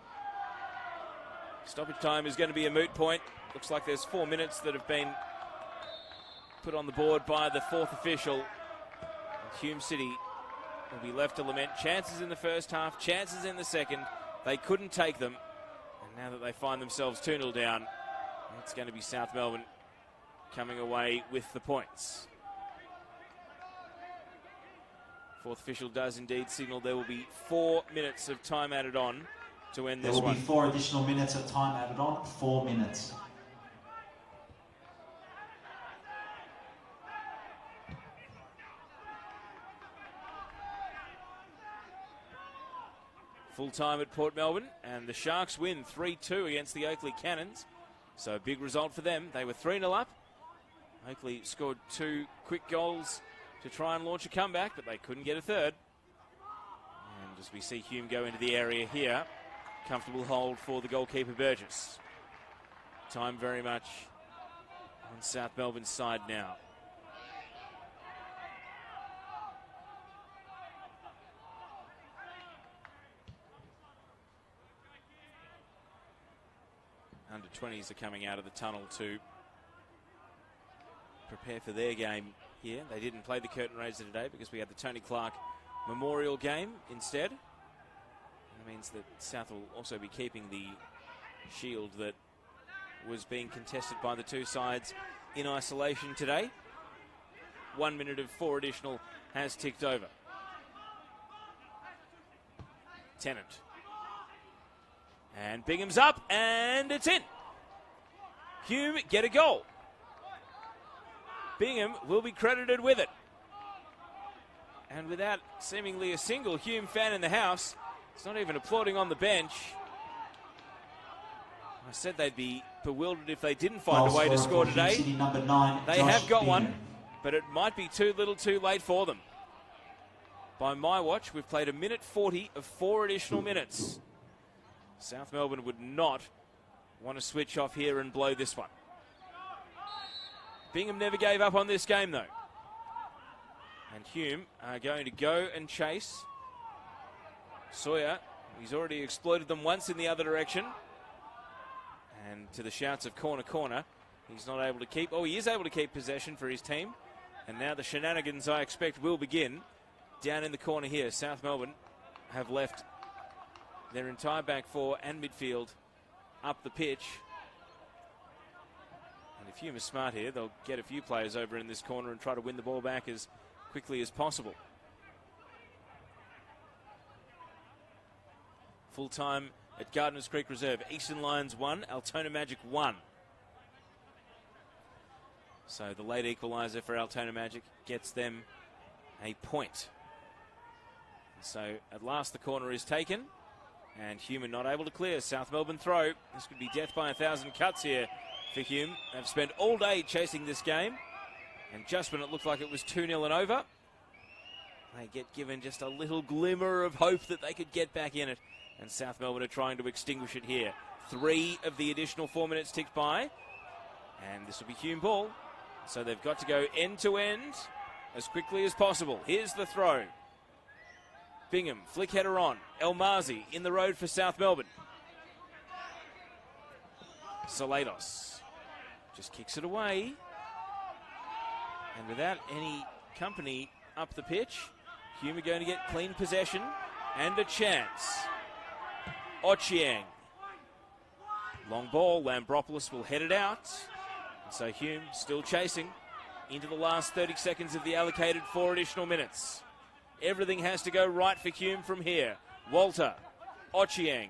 Stoppage time is going to be a moot point. Looks like there's 4 minutes that have been put on the board by the fourth official. And Hume City will be left to lament. Chances in the first half, chances in the second. They couldn't take them. And now that they find themselves 2-0 down, it's going to be South Melbourne coming away with the points. Fourth official does indeed signal there will be 4 minutes of time added on to end this one. There will be 4 additional minutes of time added on, 4 minutes. Full time at Port Melbourne, and the Sharks win 3-2 against the Oakley Cannons. So a big result for them. They were 3-0 up, Hopefully scored 2 quick goals to try and launch a comeback, but they couldn't get a third. And as we see Hume go into the area here, comfortable hold for the goalkeeper Burgess. Time very much on South Melbourne's side now. Under 20s are coming out of the tunnel to prepare for their game here. They didn't play the curtain raiser today because we had the Tony Clark Memorial game instead. That means that South will also be keeping the shield that was being contested by the two sides in isolation today. 1 minute of 4 additional has ticked over. Tennant. And Bingham's up, and it's in. Hume get a goal. Bingham will be credited with it. And without seemingly a single Hume fan in the house, it's not even applauding on the bench. I said they'd be bewildered if they didn't find a way to score today. They have got one, but it might be too little too late for them. By my watch, we've played 1:40 of 4 additional minutes. South Melbourne would not want to switch off here and blow this one. Bingham never gave up on this game, though. And Hume are going to go and chase. Sawyer, he's already exploited them once in the other direction. And to the shouts of corner, corner, he's not able to keep... Oh, he is able to keep possession for his team. And now the shenanigans, I expect, will begin. Down in the corner here, South Melbourne have left their entire back four and midfield up the pitch. And if Hume is smart here, they'll get a few players over in this corner and try to win the ball back as quickly as possible. Full time at Gardeners Creek Reserve. Eastern Lions 1, Altona Magic 1. So the late equaliser for Altona Magic gets them a point. So at last the corner is taken. And Hume not able to clear. South Melbourne throw. This could be death by 1,000 cuts here for Hume. They've spent all day chasing this game. And just when it looked like it was 2-0 and over, they get given just a little glimmer of hope that they could get back in it. And South Melbourne are trying to extinguish it here. 3 of the additional 4 minutes ticked by. And this will be Hume ball. So they've got to go end to end as quickly as possible. Here's the throw. Bingham, flick header on. El Mazi in the road for South Melbourne. Salados just kicks it away. And without any company up the pitch, Hume are going to get clean possession and a chance. Ochieng. Long ball, Lambropoulos will head it out. And so Hume still chasing into the last 30 seconds of the allocated 4 additional minutes. Everything has to go right for Hume from here. Walter, Ochieng.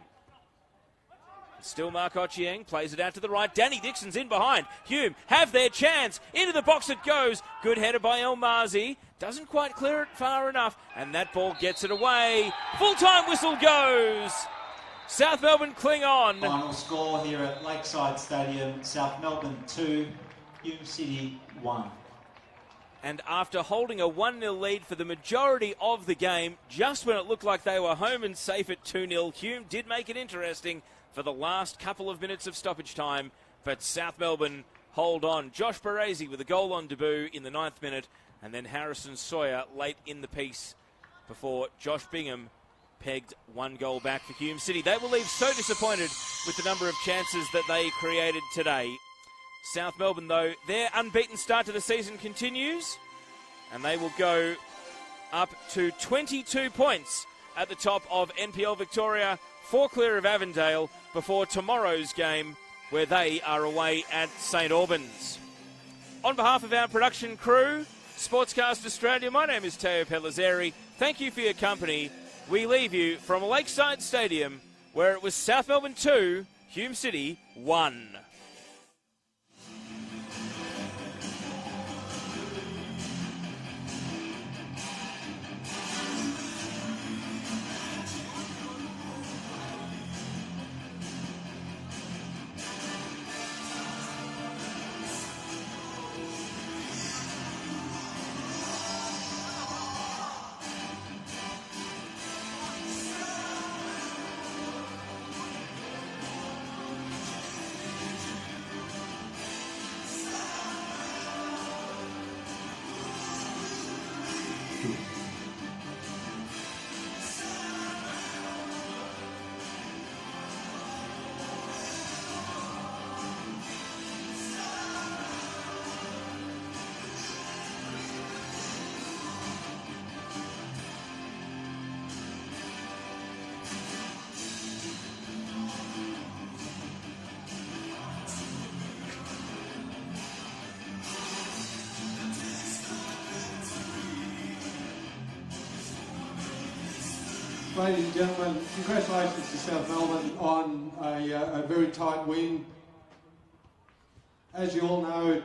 Still Mark Ochieng, plays it out to the right. Danny Dixon's in behind. Hume have their chance. Into the box it goes. Good header by El Mazi. Doesn't quite clear it far enough. And that ball gets it away. Full-time whistle goes. South Melbourne cling on. Final score here at Lakeside Stadium. South Melbourne 2, Hume City 1. And after holding a 1-0 lead for the majority of the game, just when it looked like they were home and safe at 2-0, Hume did make it interesting for the last couple of minutes of stoppage time. But South Melbourne hold on. Josh Baresi with a goal on debut in the 9th minute. And then Harrison Sawyer late in the piece before Josh Bingham pegged 1 goal back for Hume City. They will leave so disappointed with the number of chances that they created today. South Melbourne, though, their unbeaten start to the season continues, and they will go up to 22 points at the top of NPL Victoria, 4 clear of Avondale, before tomorrow's game, where they are away at St Albans. On behalf of our production crew, Sportscast Australia, my name is Teo Pellizzeri. Thank you for your company. We leave you from Lakeside Stadium, where it was South Melbourne 2, Hume City 1. Ladies and gentlemen, congratulations to South Melbourne on a very tight win. As you all know,